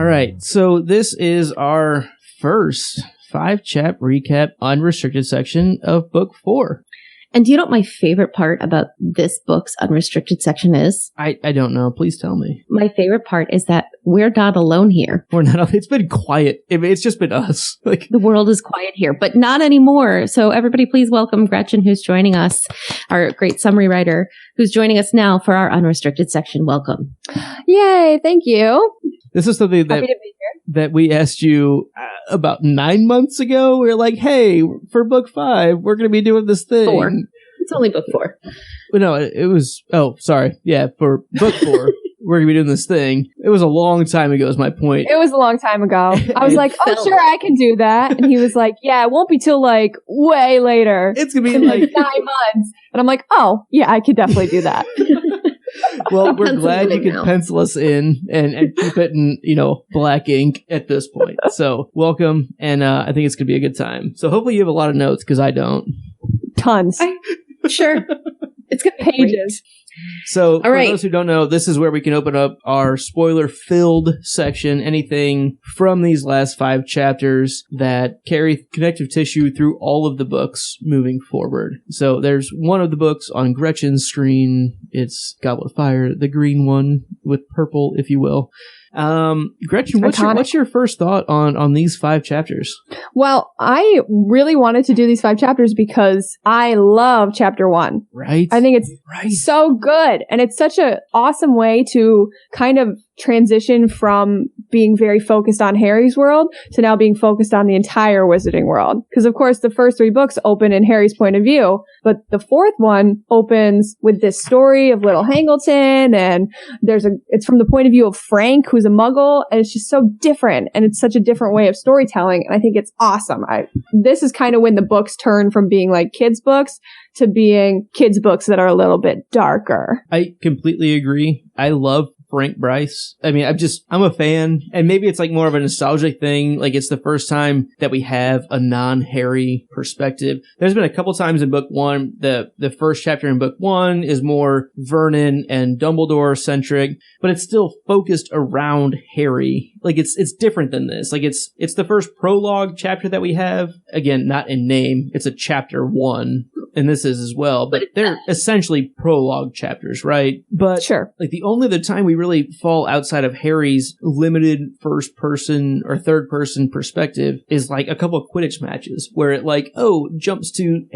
All right, so this is our first 5-chap recap unrestricted section of book 4. And do you know what my favorite part about this book's unrestricted section is? I don't know. Please tell me. My favorite part is that we're not alone here. We're not. It's been quiet. It's just been us. Like the world is quiet here, but not anymore. So everybody, please welcome Gretchen, who's joining us, our great summary writer, who's joining us now for our unrestricted section. Welcome. Yay! Thank you. This is something that we asked you about 9 months ago. We were like, hey, for book 5, we're going to be doing this thing. 4. It's only book 4. But no, it was, oh, sorry. Yeah, for book 4, we're going to be doing this thing. It was a long time ago is my point. It was a long time ago. I was like, oh, sure, I can do that. And he was like, yeah, it won't be till like way later. It's going to be like 9 months. And I'm like, oh, yeah, I could definitely do that. Well, we're glad you could pencil us in and keep it in, black ink at this point. So welcome, and I think it's going to be a good time. So hopefully you have a lot of notes, because I don't. Tons. Sure. It's got pages. So, for those who don't know, this is where we can open up our spoiler-filled section. Anything from these last 5 chapters that carry connective tissue through all of the books moving forward. So, there's one of the books on Gretchen's screen. It's Goblet of Fire, the green one with purple, if you will. Gretchen, what's your first thought on these 5 chapters? Well, I really wanted to do these 5 chapters because I love chapter 1. Right. I think it's so good. And it's such an awesome way to kind of transition from being very focused on Harry's world to now being focused on the entire Wizarding world. Because of course the first 3 books open in Harry's point of view, but the 4th one opens with this story of little Hangleton, and it's from the point of view of Frank, who's a muggle, and it's just so different, and it's such a different way of storytelling, and I think it's awesome. This is kind of when the books turn from being like kids books to being kids books that are a little bit darker. I completely agree. I love Frank Bryce. I mean, I'm a fan, and maybe it's like more of a nostalgic thing. Like, it's the first time that we have a non-Harry perspective. There's been a couple times in book 1, the first chapter in book 1 is more Vernon and Dumbledore centric, but it's still focused around Harry. Like, it's different than this. Like, it's the first prologue chapter that we have. Again, not in name. It's a chapter 1. And this is as well, but they're essentially prologue chapters, right? But sure. Like, the only other time we really fall outside of Harry's limited first person or third person perspective is like a couple of Quidditch matches where it jumps to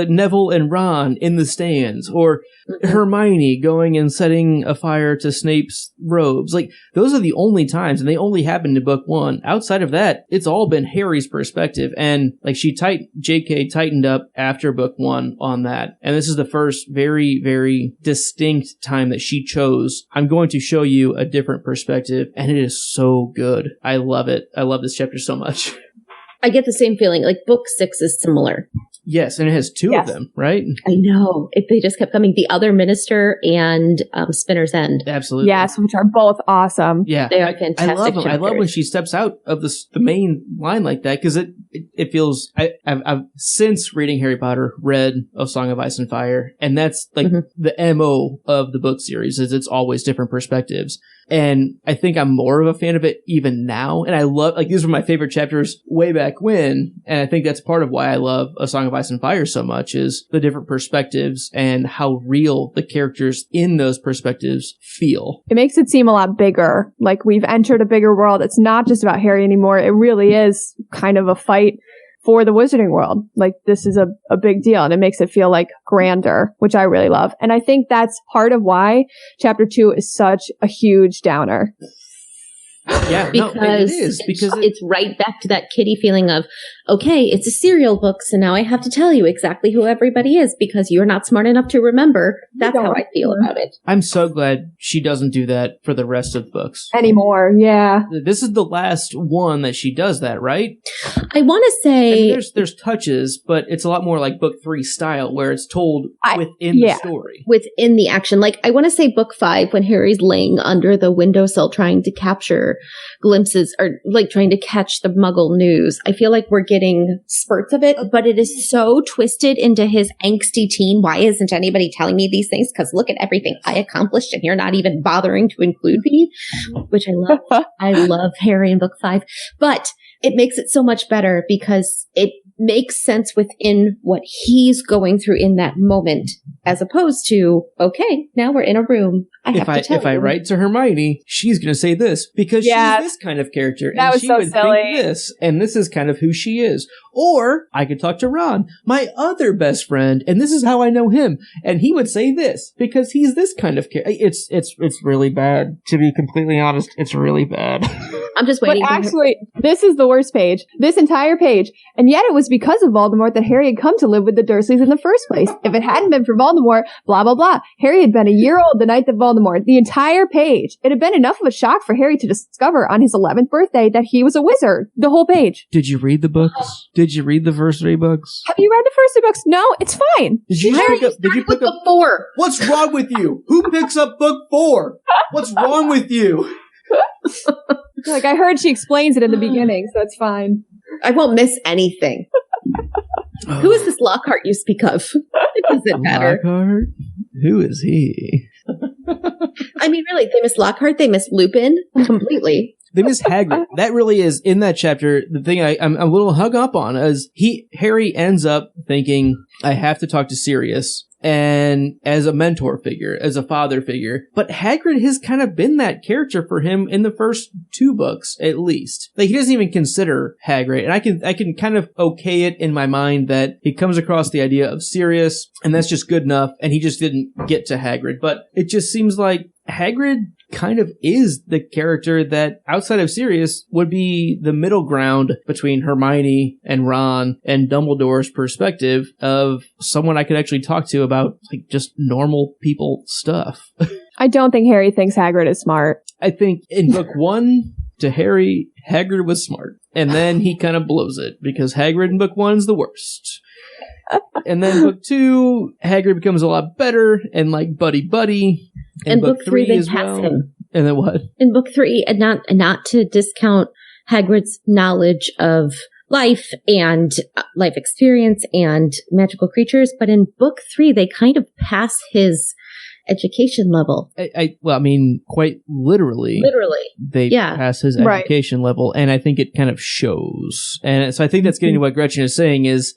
Neville and Ron in the stands, or Hermione going and setting a fire to Snape's robes. Like, those are the only times, and they only happened in book 1. Outside of that, it's all been Harry's perspective, and like JK tightened up after book 1 on that. And this is the first very, very distinct time that she chose, I'm going to show you a different perspective, and it is so good. I love it. I love this chapter so much. I get the same feeling. Like, book 6 is similar. Yes, and it has 2 of them, right? I know. They just kept coming. The Other Minister and Spinner's End. Absolutely. Yes, which are both awesome. Yeah. They are fantastic. I love them. I love when she steps out of the main line like that, because it feels... I've since reading Harry Potter read A Song of Ice and Fire, and that's like the MO of the book series, is it's always different perspectives. And I think I'm more of a fan of it even now. And I love, like, these were my favorite chapters way back when. And I think that's part of why I love A Song of Ice and Fire so much, is the different perspectives and how real the characters in those perspectives feel. It makes it seem a lot bigger. Like, we've entered a bigger world. It's not just about Harry anymore. It really is kind of a fight for the Wizarding world. Like, this is a big deal, and it makes it feel like grander, which I really love. And I think that's part of why chapter 2 is such a huge downer. Yeah, because it is. Because it's right back to that kiddie feeling of, okay, it's a serial book, so now I have to tell you exactly who everybody is because you're not smart enough to remember. That's how I feel about it. I'm so glad she doesn't do that for the rest of the books. Anymore, yeah. This is the last one that she does that, right? I want to say... I mean, there's touches, but it's a lot more like book 3 style, where it's told within the story. Within the action. Like, I want to say book 5, when Harry's laying under the windowsill trying to capture glimpses, or like trying to catch the Muggle news. I feel like we're getting getting spurts of it, but it is so twisted into his angsty teen. Why isn't anybody telling me these things? Because look at everything I accomplished and you're not even bothering to include me, which I love. I love Harry in book 5, but it makes it so much better because it makes sense within what he's going through in that moment, as opposed to, okay, now we're in a room. If I write to Hermione, she's going to say this because she's this kind of character. That and was she so would silly. think this, and this is kind of who she is. Or I could talk to Ron, my other best friend, and this is how I know him. And he would say this because he's this kind of character. It's really bad. To be completely honest, it's really bad. I'm just waiting. But actually, this is the worst page. This entire page. And yet it was because of Voldemort that Harry had come to live with the Dursleys in the first place. If it hadn't been for Voldemort, blah, blah, blah. Harry had been a year old the night that Voldemort. The entire page. It had been enough of a shock for Harry to discover on his 11th birthday that he was a wizard. The whole page. Did you read the books? Did you read the first 3 books? Have you read the first 3 books? No, it's fine. Did you pick up? 4? What's wrong with you? Who picks up book 4? What's wrong with you? Like, I heard she explains it in the beginning, so it's fine. I won't miss anything. Who is this Lockhart you speak of? It doesn't matter. Lockhart? Who is he? I mean, really, they miss Lockhart, they miss Lupin completely. They miss Hagrid. That really is, in that chapter, the thing I'm a little hung up on is Harry ends up thinking, I have to talk to Sirius. And as a mentor figure, as a father figure. But Hagrid has kind of been that character for him in the first 2 books, at least. Like, he doesn't even consider Hagrid. And I can kind of okay it in my mind that he comes across the idea of Sirius, and that's just good enough, and he just didn't get to Hagrid. But it just seems like Hagrid kind of is the character that, outside of Sirius, would be the middle ground between Hermione and Ron and Dumbledore's perspective of someone I could actually talk to about, like, just normal people stuff. I don't think Harry thinks Hagrid is smart. I think in book 1, to Harry, Hagrid was smart. And then he kind of blows it, because Hagrid in book 1 is the worst. And then book 2, Hagrid becomes a lot better and like buddy. In book 3 they as pass well. him. And then what? In book 3, and not to discount Hagrid's knowledge of life and life experience and magical creatures, but in book 3 they kind of pass his education level. I mean, quite literally. They pass his education level, and I think it kind of shows. And so I think that's getting to what Gretchen is saying is,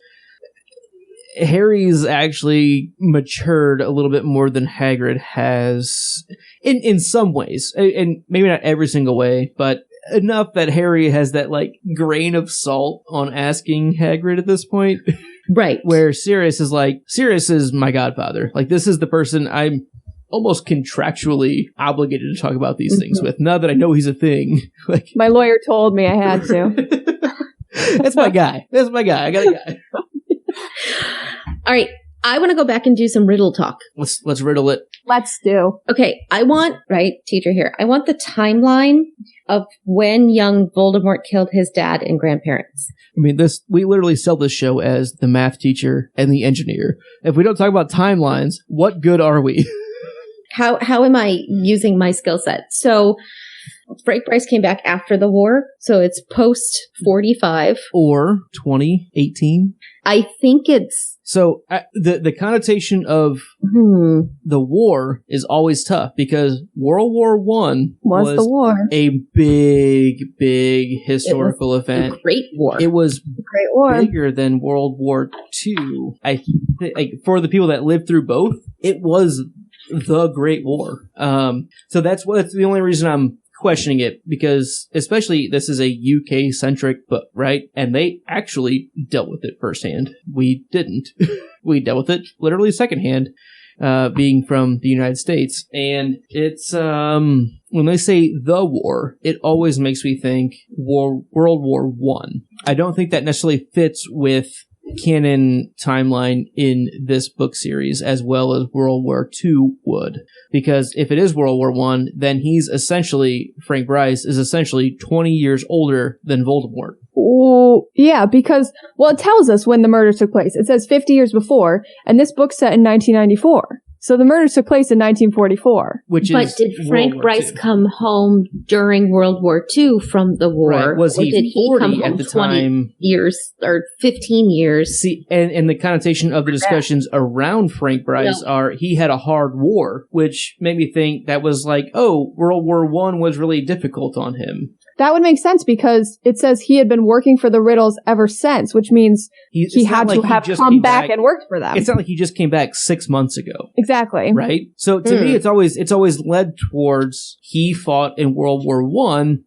Harry's actually matured a little bit more than Hagrid has in some ways, and maybe not every single way, but enough that Harry has that like grain of salt on asking Hagrid at this point. Right. Where Sirius is my godfather. Like, this is the person I'm almost contractually obligated to talk about these things with, now that I know he's a thing. Like, my lawyer told me I had to. That's my guy. I got a guy. All right. I want to go back and do some riddle talk. Let's riddle it. Let's do. Okay. I want the timeline of when young Voldemort killed his dad and grandparents. I mean, we literally sell this show as the math teacher and the engineer. If we don't talk about timelines, what good are we? How am I using my skill set? So Frank Bryce came back after the war, so it's post 45 or 2018. I think it's so the connotation of the war is always tough, because World War I was the war, a big historical event. A great war. It was a great war, bigger than World War II. For the people that lived through both, it was the Great War. So that's the only reason I'm questioning it, because especially this is a UK centric book, right? And they actually dealt with it firsthand. We didn't. We dealt with it literally secondhand, being from the United States. And it's when they say the war, it always makes me think World War One. I don't think that necessarily fits with canon timeline in this book series as well as World War II would. Because if it is World War I, then Frank Bryce is essentially 20 years older than Voldemort. Oh, yeah, because, it tells us when the murder took place. It says 50 years before, and this book's set in 1994. So the murders took place in 1944. But did Frank Bryce come home during World War II from the war? Right. Was he did he 40 come home at the 20 time? years or 15 years? See, and the connotation of the discussions around Frank Bryce are he had a hard war, which made me think that was like, oh, World War I was really difficult on him. That would make sense because it says he had been working for the Riddles ever since, which means he had to have come back and worked for them. It's not like he just came back 6 months ago. Exactly. Right? So to me, it's always led towards he fought in World War I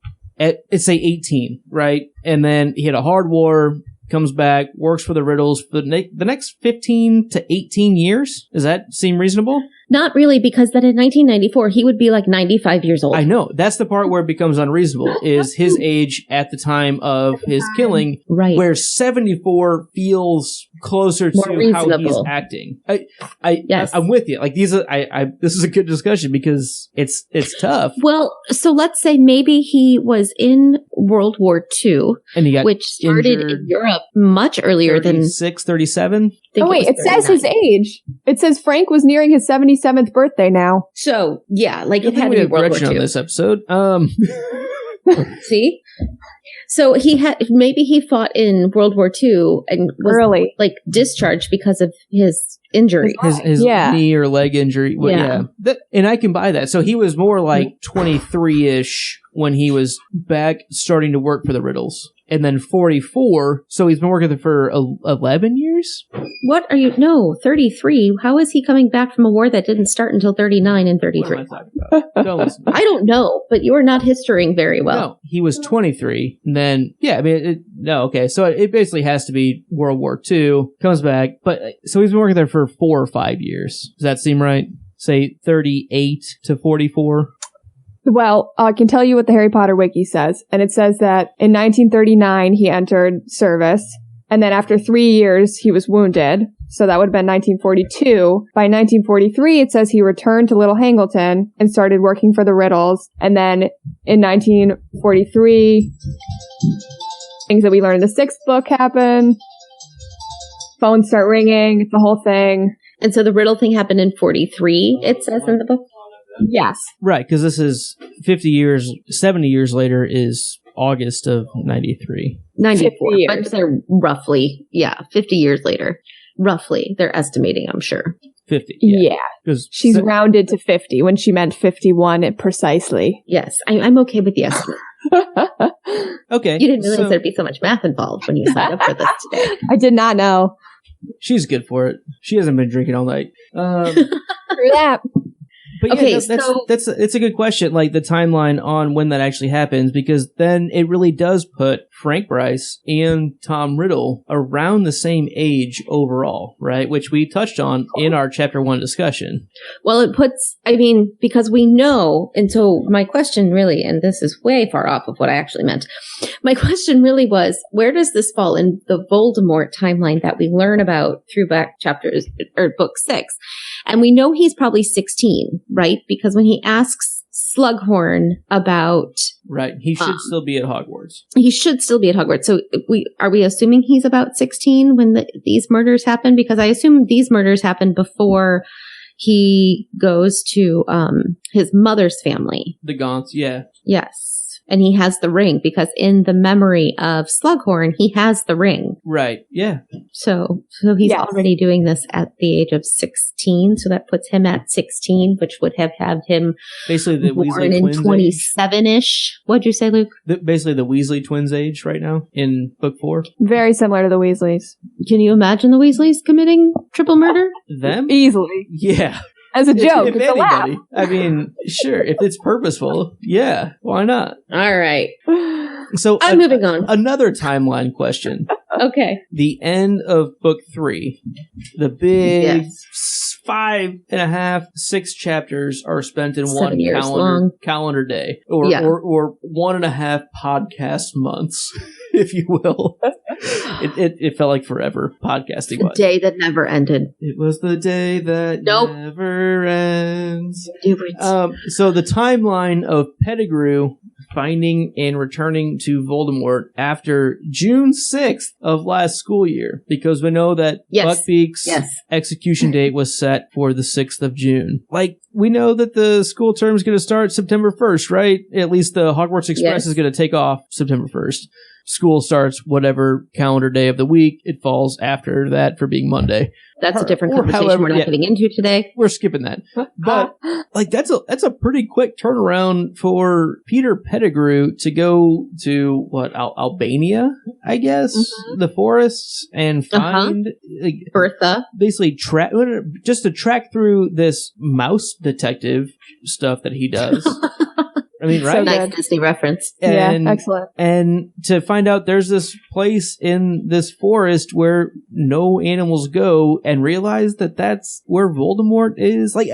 at, let's say, 18, right? And then he had a hard war, comes back, works for the Riddles for the next 15 to 18 years. Does that seem reasonable? Not really, because then in 1994, he would be like 95 years old. I know. That's the part where it becomes unreasonable, is his age at the time of his killing, right? Where 74 feels closer to how he's acting. I'm with you. Like, this is a good discussion because it's tough. Well, so let's say maybe he was in World War II, and he got which started in Europe much earlier 36, 37. Oh, wait, it says his age. It says Frank was nearing his 77th birthday now. So, yeah, like it had to be World War II. On this episode. See? So maybe he fought in World War II and was early, like discharged because of his injury. His knee or leg injury. Well, and I can buy that. So he was more like 23-ish when he was back starting to work for the Riddles. And then 44, so he's been working there for 11 years? What are you? No, 33. How is he coming back from a war that didn't start until 39 and 33? What am I talking about? Don't listen. I don't know, but you are not historying very well. No, he was 23. And then, okay. So it basically has to be World War II, comes back. But so he's been working there for 4 or 5 years. Does that seem right? Say 38 to 44? Well, I can tell you what the Harry Potter wiki says. And it says that in 1939, he entered service. And then after 3 years, he was wounded. So that would have been 1942. By 1943, it says he returned to Little Hangleton and started working for the Riddles. And then in 1943, things that we learned in the 6th book happen. Phones start ringing, the whole thing. And so the Riddle thing happened in 43, it says in the book? Yes. Right, because this is 70 years later is August of 93. 94. But they're roughly, 50 years later. Roughly, they're estimating, I'm sure. 50. Yeah. She's rounded to 50 when she meant 51 precisely. Yes, I'm okay with the estimate. Okay. You didn't realize there'd be so much math involved when you signed up for this today. I did not know. She's good for it. She hasn't been drinking all night. True that. But yeah, it's a good question, like the timeline on when that actually happens, because then it really does put Frank Bryce and Tom Riddle around the same age overall, right? Which we touched on in our chapter 1 discussion. Well, because we know, and so my question really, and this is way far off of what I actually meant. My question really was, where does this fall in the Voldemort timeline that we learn about through back chapters or book 6? And we know he's probably 16, right? Because when he asks Slughorn about... Right. He should still be at Hogwarts. He should still be at Hogwarts. So are we assuming he's about 16 when these murders happen? Because I assume these murders happen before he goes to his mother's family. The Gaunts, yeah. Yes. And he has the ring because in the memory of Slughorn, he has the ring. Right. Yeah. So he's already doing this at the age of 16. So that puts him at 16, which would have had him basically the born Weasley in twins 27-ish. What'd you say, Luke? Basically the Weasley twins age right now in book 4. Very similar to the Weasleys. Can you imagine the Weasleys committing triple murder? Them? Easily. Yeah. As a joke. If anybody. I mean, sure. If it's purposeful, yeah. Why not? All right. So I'm moving on. Another timeline question. Okay. The end of book 3, the big 5.5, 6 chapters are spent in 7 years calendar day, or 1.5 podcast months, if you will. It felt like forever podcasting. The day that never ended. It was the day that never ends. So the timeline of Pettigrew finding and returning to Voldemort after June 6th of last school year, because we know that Buckbeak's execution date was set for the 6th of June. Like, we know that the school term is going to start September 1st, right? At least the Hogwarts Express is going to take off September 1st. School starts whatever calendar day of the week it falls after that for being Monday. That's a different conversation we're not getting into today. We're skipping that. But like that's a pretty quick turnaround for Peter Pettigrew to go to Albania, I guess, the forests and find like, Bertha. Basically just to track through this mouse detective stuff that he does. I mean, right? So nice Disney reference. And, yeah, excellent. And to find out there's this place in this forest where no animals go and realize that that's where Voldemort is. Like,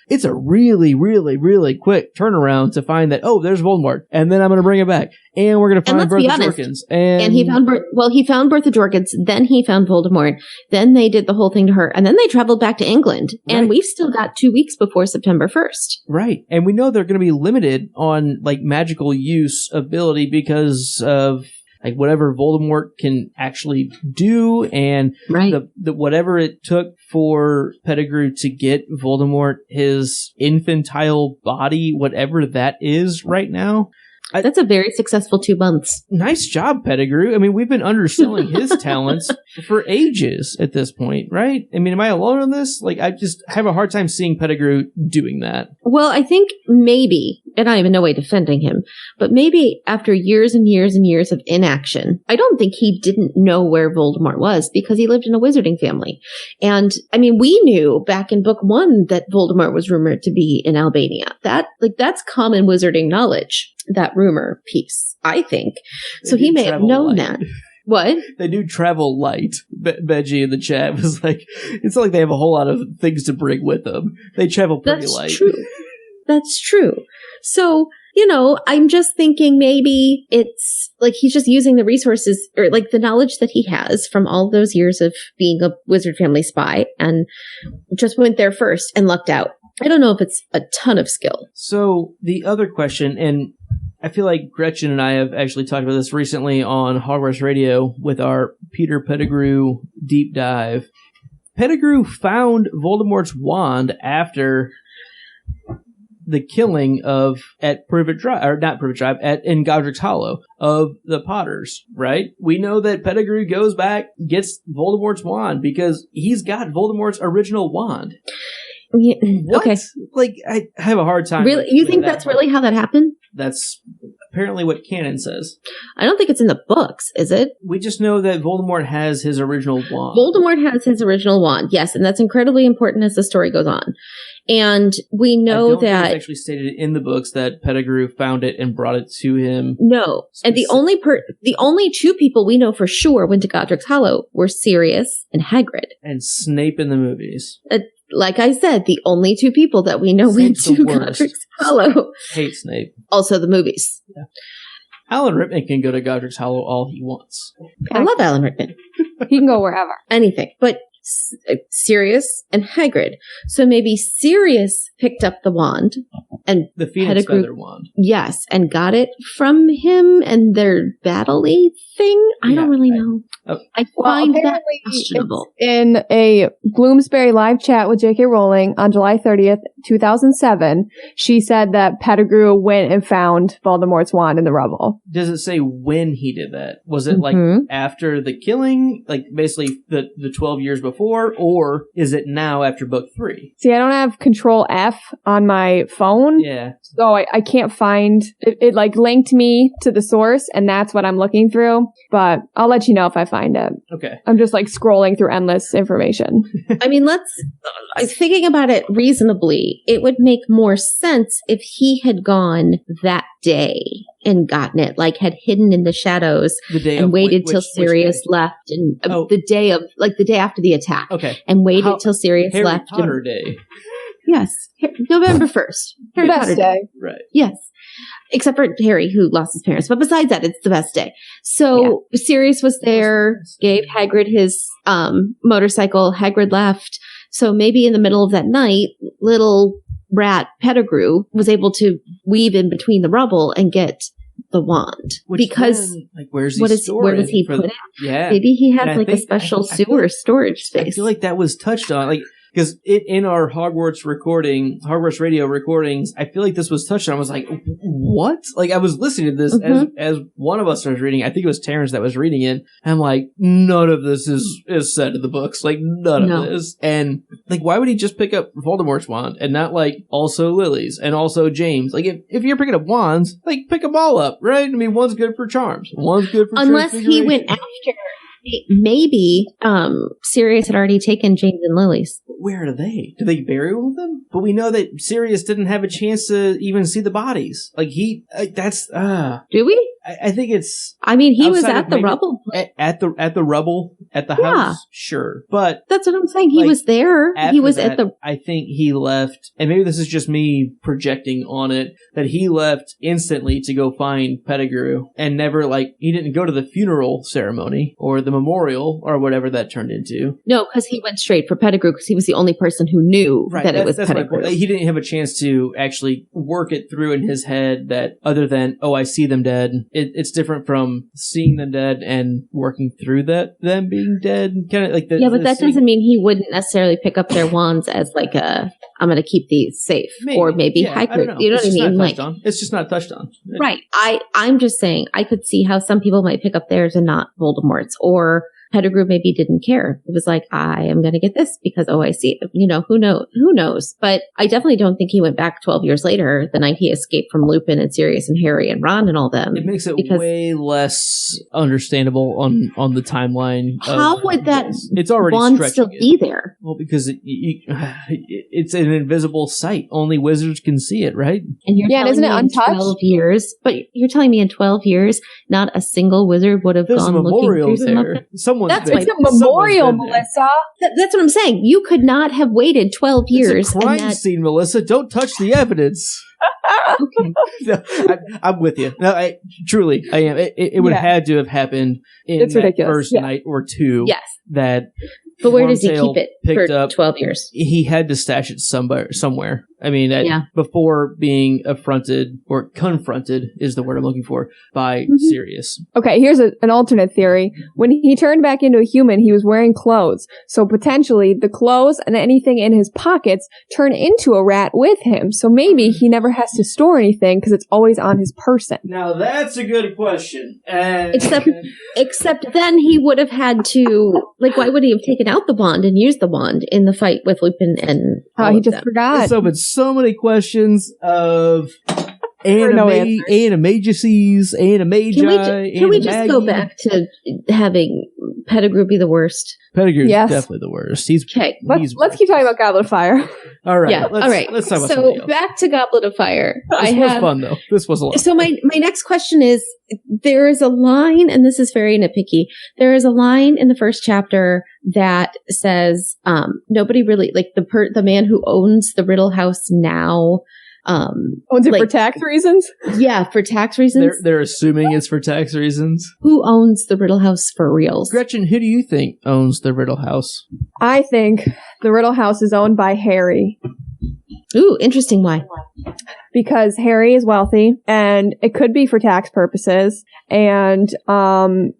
it's a really, really, really quick turnaround to find that, oh, there's Voldemort. And then I'm going to bring it back. And we're going to find Bertha Jorkins. And he found, he found Bertha Jorkins. Then he found Voldemort. Then they did the whole thing to her. And then they traveled back to England. Right. And we've still got 2 weeks before September 1st. Right. And we know they're going to be limited on like magical use ability because of like whatever Voldemort can actually do, and the whatever it took for Pettigrew to get Voldemort his infantile body, whatever that is right now. That's a very successful 2 months. Nice job, Pettigrew. I mean, we've been underselling his talents for ages at this point, right? I mean, am I alone on this? Like, I just have a hard time seeing Pettigrew doing that. Well, I think maybe, and I am in no way defending him, but maybe after years and years and years of inaction, I don't think he didn't know where Voldemort was because he lived in a wizarding family. And, I mean, we knew back in book 1 that Voldemort was rumored to be in Albania. That's common wizarding knowledge. That rumor piece, I think. So he may have known that. What? They do travel light. Benji in the chat was like, it's not like they have a whole lot of things to bring with them. They travel pretty light. True. That's true. So, you know, I'm just thinking maybe it's like he's just using the resources or like the knowledge that he has from all those years of being a wizard family spy and just went there first and lucked out. I don't know if it's a ton of skill. So the other question, and I feel like Gretchen and I have actually talked about this recently on Hogwarts Radio with our Peter Pettigrew deep dive. Pettigrew found Voldemort's wand after the killing in Godric's Hollow of the Potters, right? We know that Pettigrew goes back, gets Voldemort's wand because he's got Voldemort's original wand. Yeah, okay. Like, I have a hard time. Really? You think that's really how that happened? That's apparently what canon says. I don't think it's in the books, is it? We just know that Voldemort has his original wand. Voldemort has his original wand, yes, and that's incredibly important as the story goes on. And we know that it's actually stated in the books that Pettigrew found it and brought it to him. No, and the only 2 people we know for sure went to Godric's Hollow were Sirius and Hagrid, and Snape in the movies. Like I said, the only 2 people that we know went to Godric's Hollow. Hate Snape. Also the movies. Yeah. Alan Rickman can go to Godric's Hollow all he wants. I love Alan Rickman. He can go wherever. Anything. But Sirius and Hagrid. So maybe Sirius picked up the wand and the Phoenix Feather wand. Yes, and got it from him and their battle-y thing. I don't really know. I find that questionable. In a Bloomsbury live chat with J.K. Rowling on July 30th, 2007, she said that Pettigrew went and found Voldemort's wand in the rubble. Does it say when he did that? Was it like after the killing, like basically the 12 years before, or is it now after book 3? See, I don't have Control F on my phone. Yeah. So I can't find it like linked me to the source, and that's what I'm looking through. But I'll let you know if I find it. Okay. I'm just like scrolling through endless information. I mean, thinking about it reasonably, it would make more sense if he had gone that day and gotten it, like had hidden in the shadows and waited till Sirius left, and the day after the attack. Okay. And waited till Sirius Harry left. Potter Day. Yes. November 1st. Harry Potter Day. Right. Yes. Except for Harry, who lost his parents. But besides that, it's the best day. So Sirius was there, gave Hagrid his motorcycle. Hagrid left. So maybe in the middle of that night, little rat Pettigrew was able to weave in between the rubble and get the wand. Which because then, like, where does he put it? Yeah. Maybe he has And I like a think- special I feel sewer like- storage space. I feel like that was touched on, like, because in our Hogwarts radio recordings, I feel like this was touched on. I was like, what? Like, I was listening to this as one of us was reading. I think it was Terrence that was reading it. And I'm like, none of this is said in the books. Like, none of this. And, like, why would he just pick up Voldemort's wand and not, like, also Lily's and also James? Like, if you're picking up wands, like, pick them all up, right? I mean, one's good for charms. One's good for unless he went after. Maybe Sirius had already taken James and Lily's. Where are they? Do they bury them with them? But we know that Sirius didn't have a chance to even see the bodies. Like Do we? I think it's. I mean, he was outside at of the maybe- rubble. At the rubble at the Yeah. house, sure. But That's what I'm saying. He like, was there. He after was that, at the. I think he left, and maybe this is just me projecting on it, that he left instantly to go find Pettigrew, and never he didn't go to the funeral ceremony or the memorial or whatever that turned into. No, because he went straight for Pettigrew because he was the only person who knew that it was that's my Pettigrew. point. He didn't have a chance to actually work it through in his head that other than, oh, I see them dead. It's different from seeing them dead and working through them being dead. Kind of like But that doesn't mean he wouldn't necessarily pick up their wands as like I'm going to keep these safe, or maybe Hagrid. You know what I mean? Like, it's just not touched on. Right. I'm just saying I could see how some people might pick up theirs and not Voldemort's, or Pettigrew maybe didn't care. It was like, I am going to get this because, I see it. Who knows? But I definitely don't think he went back 12 years later, the night he escaped from Lupin and Sirius and Harry and Ron and all them. It makes it way less understandable on the timeline. How would that it's already wand still be there? Well, because it's an invisible sight. Only wizards can see it, right? And you're telling isn't me it in untouched? 12 years, but you're telling me in 12 years, not a single wizard would have There's gone a memorial looking through them. there. Someone's That's been, It's a memorial, Melissa. That's what I'm saying. You could not have waited 12 years. It's a crime scene, Melissa. Don't touch the evidence. Okay. No, I'm with you. No, I am. It would have had to have happened in It's that ridiculous. first night or two. Yes. That. But where does he Wormtail keep it picked for up, 12 years? He had to stash it somewhere. I mean, before being affronted or confronted is the word I'm looking for by Sirius. Okay, here's an alternate theory. When he turned back into a human, he was wearing clothes. So potentially the clothes and anything in his pockets turn into a rat with him. So maybe he never has to store anything because it's always on his person. Now that's a good question. Except then he would have had to, why would he have taken out the wand and used the wand in the fight with Lupin and he just forgot. So, but so many questions of animagices, animagi. Can we just go back to having Pettigrew be the worst? Pettigrew's definitely the worst. Okay. Let's keep talking about Goblet of Fire. All right. Yeah. All right. Let's talk about something else. Back to Goblet of Fire. This was fun though. This was a lot. So my next question is, there is a line, and this is very nitpicky. There is a line in the first chapter that says, nobody really, the man who owns the Riddle House now, owns it for tax reasons? Yeah, for tax reasons. They're assuming it's for tax reasons. Who owns the Riddle House for reals? Gretchen, who do you think owns the Riddle House? I think the Riddle House is owned by Harry. Ooh, interesting. Why? Because Harry is wealthy, and it could be for tax purposes, and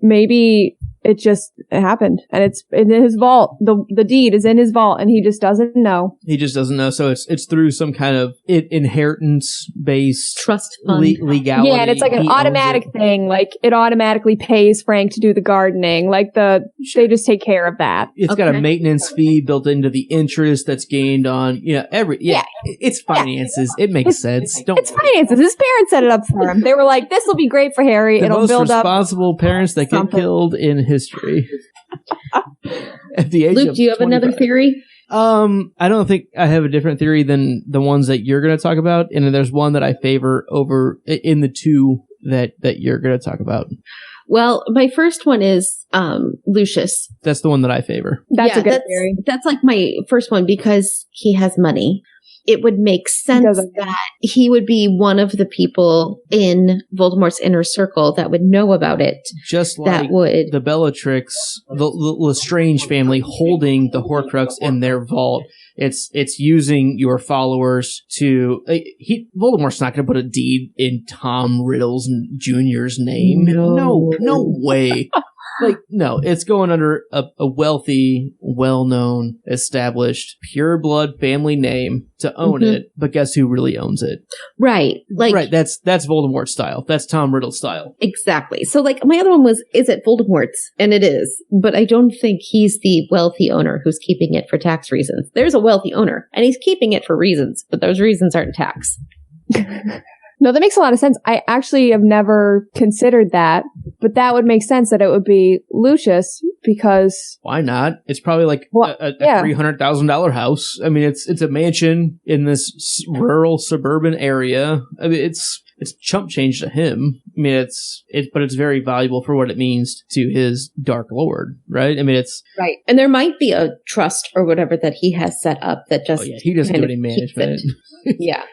maybe it just happened, and it's in his vault. The deed is in his vault, and he just doesn't know. He just doesn't know. So it's through some kind of inheritance-based trust fund legality. Yeah, and it's like an automatic thing. Like it automatically pays Frank to do the gardening. They just take care of that. It's got a maintenance fee built into the interest that's gained on it's finances. It makes sense. It's finances. His parents set it up for him. They were like, "This will be great for Harry. It'll build up." The most responsible parents that get killed in history. At the age Luke, of do you have 25. another theory? I don't think I have a different theory than the ones that you're going to talk about, and then there's one that I favor over in the two that you're going to talk about. Well, my first one is Lucius. That's the one that I favor. That's a good theory. That's like my first one because he has money. it would make sense that he would be one of the people in Voldemort's inner circle that would know about it. Just like the Bellatrix, the Lestrange family holding the Horcrux in their vault. It's using your followers to... Voldemort's not going to put a deed in Tom Riddle's Jr.'s name. No way. No, it's going under a wealthy, well-known, established, pure-blood family name to own it, but guess who really owns it? Right. Right, that's Voldemort style. That's Tom Riddle style. Exactly. So, my other one was, is it Voldemort's? And it is. But I don't think he's the wealthy owner who's keeping it for tax reasons. There's a wealthy owner, and he's keeping it for reasons, but those reasons aren't tax. No, that makes a lot of sense. I actually have never considered that, but that would make sense that it would be Lucius because... Why not? It's probably a $300,000 house. I mean, it's a mansion in this rural suburban area. I mean, it's chump change to him. I mean, but it's very valuable for what it means to his Dark Lord, right? I mean, it's... Right. And there might be a trust or whatever that he has set up that just... Oh, yeah, he doesn't do any management. Yeah.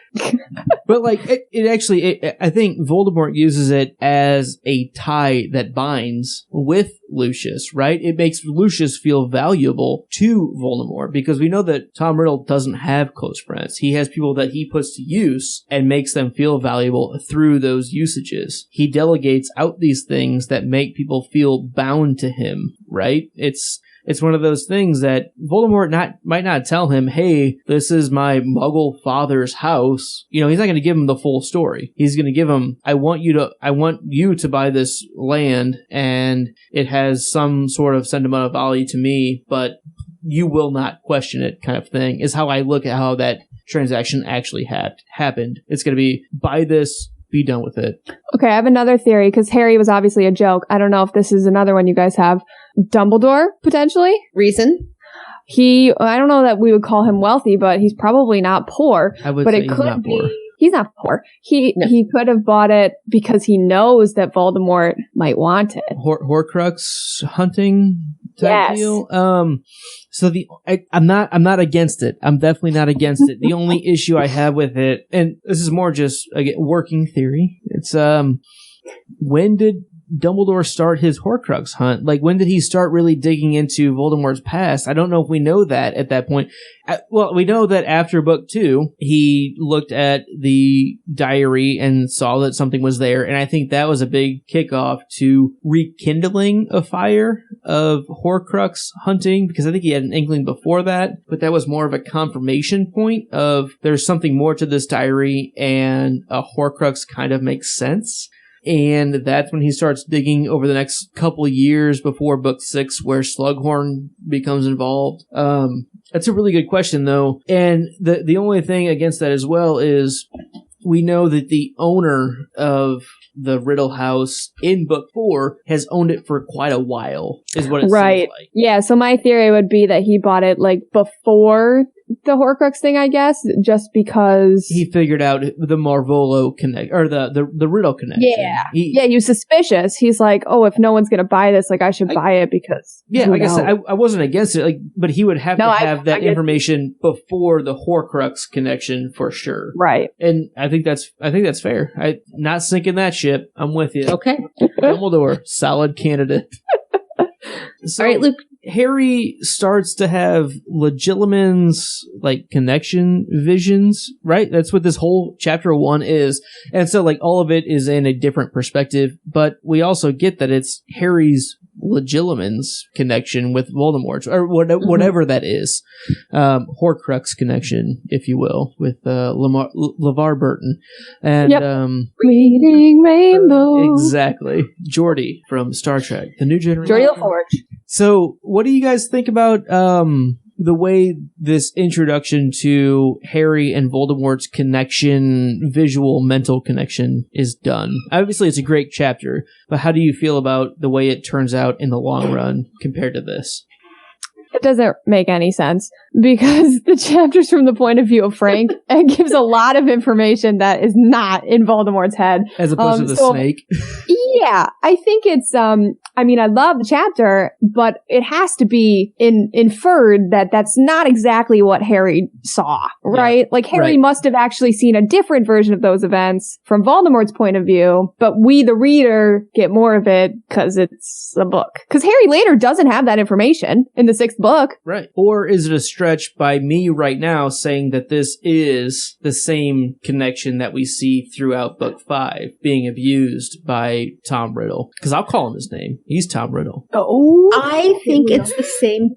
But I think Voldemort uses it as a tie that binds with Lucius, right? It makes Lucius feel valuable to Voldemort because we know that Tom Riddle doesn't have close friends. He has people that he puts to use and makes them feel valuable through those usages. He delegates out these things that make people feel bound to him, right? It's one of those things that Voldemort might not tell him, hey, this is my muggle father's house. He's not going to give him the full story. He's going to give him, I want you to buy this land and it has some sort of sentimental value to me, but you will not question it kind of thing is how I look at how that transaction actually happened. It's going to be buy this, be done with it. Okay, I have another theory because Harry was obviously a joke. I don't know if this is another one you guys have. Dumbledore, potentially? Reason? I don't know that we would call him wealthy, but he's probably not poor. I would but say it he's could not be, poor. He's not poor. He could have bought it because he knows that Voldemort might want it. Horcrux hunting type yes. deal. So I'm not against it. I'm definitely not against it. The only issue I have with it, and this is more just again working theory. It's when did Dumbledore start his Horcrux hunt? When did he start really digging into Voldemort's past? I don't know if we know that at that point. Well, we know that after book 2, he looked at the diary and saw that something was there, and I think that was a big kickoff to rekindling a fire of Horcrux hunting, because I think he had an inkling before that, but that was more of a confirmation point of there's something more to this diary, and a Horcrux kind of makes sense. And that's when he starts digging over the next couple years before book 6, where Slughorn becomes involved. That's a really good question, though. And the only thing against that as well is we know that the owner of the Riddle House in book 4 has owned it for quite a while, is what it seems like. Yeah, so my theory would be that he bought it before the Horcrux thing, I guess, just because he figured out the Marvolo connect or the Riddle connection. Yeah, he was suspicious. He's like, oh, if no one's gonna buy this, I should buy it because like I said, I wasn't against it, but he would have to have that information before the Horcrux connection for sure, right? And I think that's fair. I not sinking that ship. I'm with you. Okay, Dumbledore, solid candidate. So, all right, Luke. Harry starts to have Legilimen's connection visions, right? That's what this whole chapter 1 is. And so all of it is in a different perspective, but we also get that it's Harry's Legilimen's connection with Voldemort, or whatever that is. Horcrux connection, if you will, with LeVar Burton. And Reading Rainbow. Exactly. Geordi from Star Trek, The New Generation. Geordi LaForge. So, what do you guys think about the way this introduction to Harry and Voldemort's connection, visual, mental connection, is done? Obviously, it's a great chapter, but how do you feel about the way it turns out in the long run compared to this? It doesn't make any sense because the chapter's from the point of view of Frank and gives a lot of information that is not in Voldemort's head. As opposed to the snake. Yeah, I think it's, I mean, I love the chapter, but it has to be inferred that that's not exactly what Harry saw, right? Yeah, like, Harry must have actually seen a different version of those events from Voldemort's point of view, but we, the reader, get more of it because it's a book. Because Harry later doesn't have that information in the 6th book. Right. Or is it a stretch by me right now saying that this is the same connection that we see throughout book 5 being abused by Tom Riddle? Because I'll call him his name. He's Tom Riddle. Oh, I think it's the same.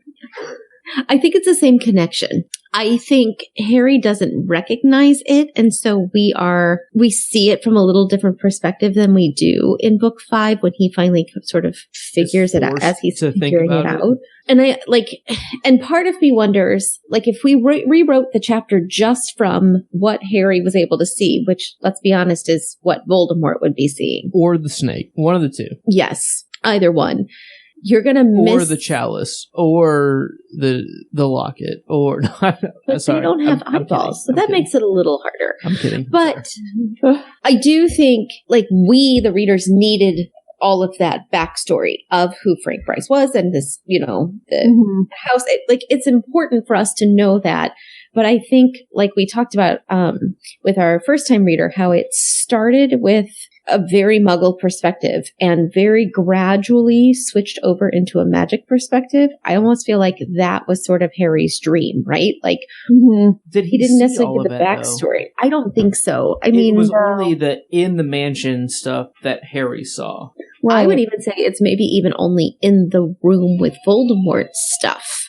I think it's the same connection. I think Harry doesn't recognize it, and so we see it from a little different perspective than we do in book 5 when he finally sort of figures it out as he's figuring it out. And part of me wonders, like, if we rewrote the chapter just from what Harry was able to see, which, let's be honest, is what Voldemort would be seeing. Or the snake. One of the two. Yes, either one. You're gonna miss... Or the chalice. Or the locket. Or... But sorry, they don't have eyeballs, so that makes it a little harder. I'm kidding. But I do think, like, we, the readers, needed all of that backstory of who Frank Bryce was and this, the house. It's important for us to know that. But I think, like we talked about with our first-time reader, how it started with a very Muggle perspective and very gradually switched over into a magic perspective. I almost feel like that was sort of Harry's dream, right? Like, he didn't necessarily get the backstory. I don't think so. I mean, it was only the in the mansion stuff that Harry saw. Right. I would even say it's maybe even only in the room with Voldemort's stuff.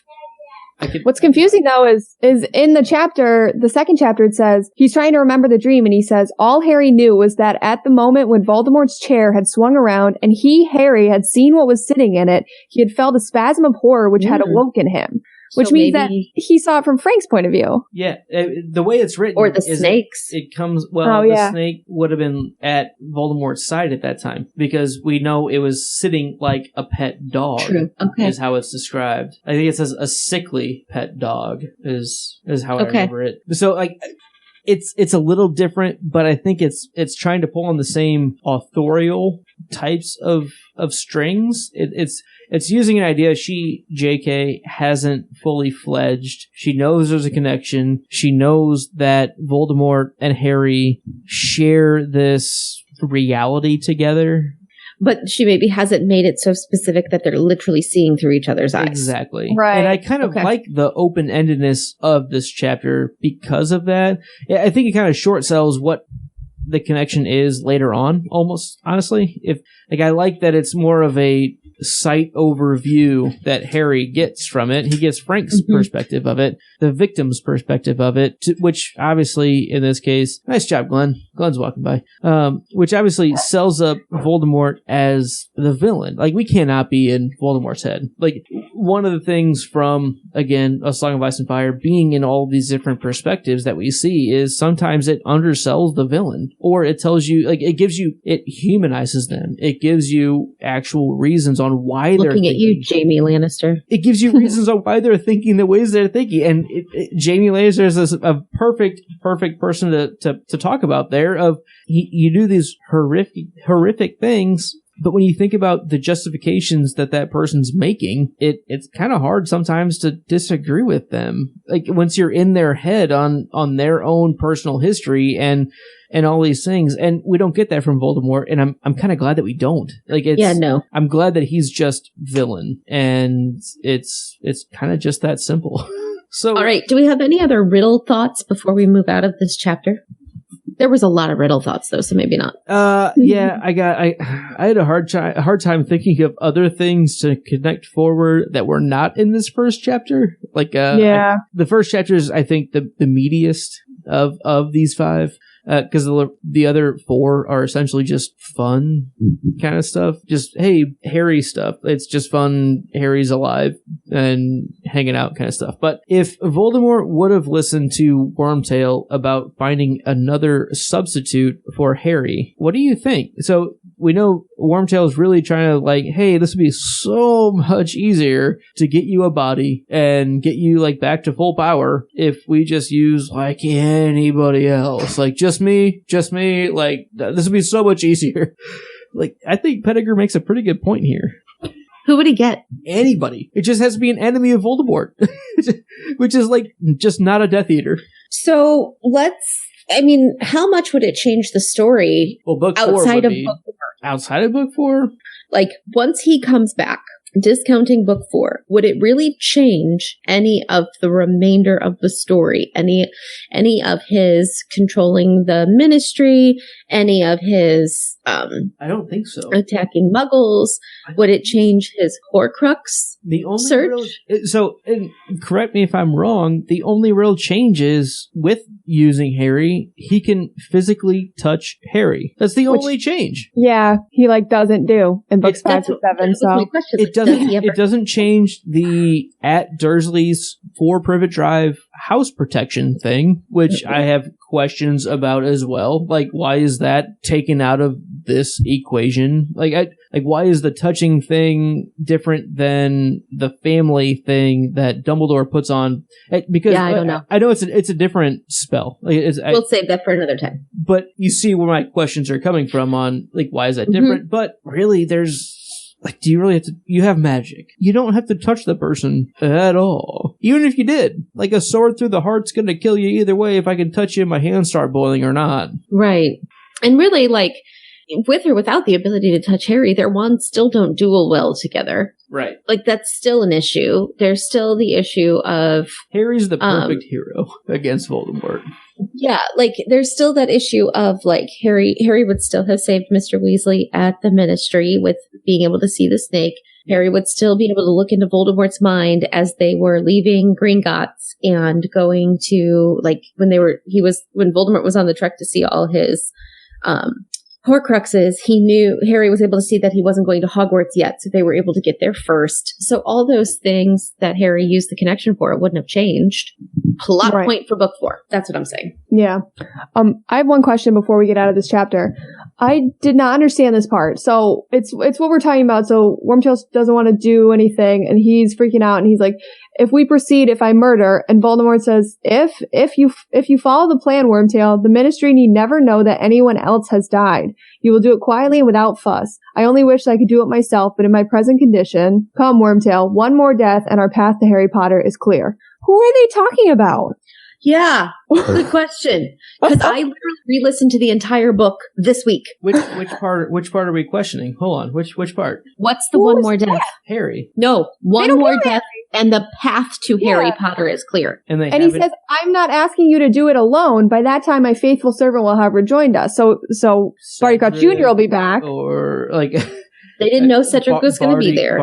What's confusing, though, is in the chapter, the 2nd chapter, it says, he's trying to remember the dream, and he says, all Harry knew was that at the moment when Voldemort's chair had swung around, and Harry, had seen what was sitting in it, he had felt a spasm of horror which had awoken him. Which means that he saw it from Frank's point of view. Yeah, the way it's written... Or the snakes. It comes... Well, the snake would have been at Voldemort's side at that time, because we know it was sitting like a pet dog. True. Okay. Is how it's described. I think it says a sickly pet dog is how I remember it. So, like... It's a little different, but I think it's trying to pull on the same authorial types of strings. It's using an idea JK, hasn't fully fledged. She knows there's a connection. She knows that Voldemort and Harry share this reality together. But she maybe hasn't made it so specific that they're literally seeing through each other's eyes. Exactly. Right. And I kind of like the open-endedness of this chapter because of that. I think it kind of short sells what the connection is later on, almost, honestly. I like that it's more of a sight overview that Harry gets from it. He gets Frank's perspective of it, the victim's perspective of it, which obviously, in this case, nice job, Glenn. Glenn's walking by. Which obviously sells up Voldemort as the villain. Like, we cannot be in Voldemort's head. Like, one of the things from, again, A Song of Ice and Fire, being in all these different perspectives that we see is sometimes it undersells the villain. Or it tells you, like, it humanizes them. It gives you actual reasons on why they're looking at you, Jamie Lannister. It gives you reasons on why they're thinking the ways they're thinking, and Jamie Lannister is a perfect person to talk about there. Of you do these horrific things, but when you think about the justifications that person's making, it's kind of hard sometimes to disagree with them. Like, once you're in their head on their own personal history and all these things, and we don't get that from Voldemort, and I'm kind of glad that we don't. Like, I'm glad that he's just villain, and it's kind of just that simple. So, all right, do we have any other riddle thoughts before we move out of this chapter? There was a lot of riddle thoughts, though, so maybe not. Yeah, I had a hard time thinking of other things to connect forward that were not in this first chapter. Like, the first chapter is, I think, the meatiest of these 5. Because the other 4 are essentially just fun kind of stuff. Just, hey, Harry stuff. It's just fun. Harry's alive and hanging out kind of stuff. But if Voldemort would have listened to Wormtail about finding another substitute for Harry, what do you think? So we know Wormtail is really trying to, like, hey, this would be so much easier to get you a body and get you, like, back to full power if we just use, like, anybody else. Like, just me, like, this would be so much easier. Like, I think Pettigrew makes a pretty good point here. Who would he get? Anybody. It just has to be an enemy of Voldemort, which is like just not a Death Eater. So how much would it change the story Well, book outside 4 of would be, book 4? outside of book 4? Like, once he comes back, discounting book 4, would it really change any of the remainder of the story? Any of his controlling the Ministry? Any of his I don't think so. attacking Muggles? Would it change his Horcrux The only search? and correct me if I'm wrong, the only real change is with using Harry, he can physically touch Harry. That's the only change. Yeah, he doesn't do in books 5 to 7. So It doesn't change the at Dursley's 4 Privet Drive house protection thing, which I have questions about as well. Like, why is that taken out of this equation? Like why is the touching thing different than the family thing that Dumbledore puts on? Because I don't know. I know it's a different spell. We'll save that for another time. But you see where my questions are coming from on why is that different? But really, there's do you really have to? You have magic. You don't have to touch the person at all. Even if you did, a sword through the heart's gonna kill you either way. If I can touch you, my hands start boiling or not. Right. And really, with or without the ability to touch Harry, their wands still don't duel well together. Right. That's still an issue. There's still the issue of Harry's the perfect hero against Voldemort. Yeah, there's still that issue of Harry would still have saved Mr. Weasley at the Ministry with being able to see the snake. Harry would still be able to look into Voldemort's mind as they were leaving Gringotts and going to when Voldemort was on the trek to see all his Horcruxes. Harry was able to see that he wasn't going to Hogwarts yet, so they were able to get there first. So all those things that Harry used the connection for, it wouldn't have changed. Plot point for book 4. That's what I'm saying. Yeah. I have one question before we get out of this chapter. I did not understand this part. So it's what we're talking about. So Wormtail doesn't want to do anything and he's freaking out and he's like, if we proceed, if I murder, and Voldemort says, if you follow the plan, Wormtail, the Ministry need never know that anyone else has died. You will do it quietly and without fuss. I only wish I could do it myself, but in my present condition, come, Wormtail, one more death and our path to Harry Potter is clear. Who are they talking about? Yeah, good question. Because I literally re-listened to the entire book this week. Which part are we questioning? Hold on, which part? What's the one more death? Harry. No, one more death, and the path to Harry Potter is clear. And he says, "I'm not asking you to do it alone. By that time, my faithful servant will have rejoined us." So Barty Crouch Jr. will be back, or They didn't know Cedric was going to be there.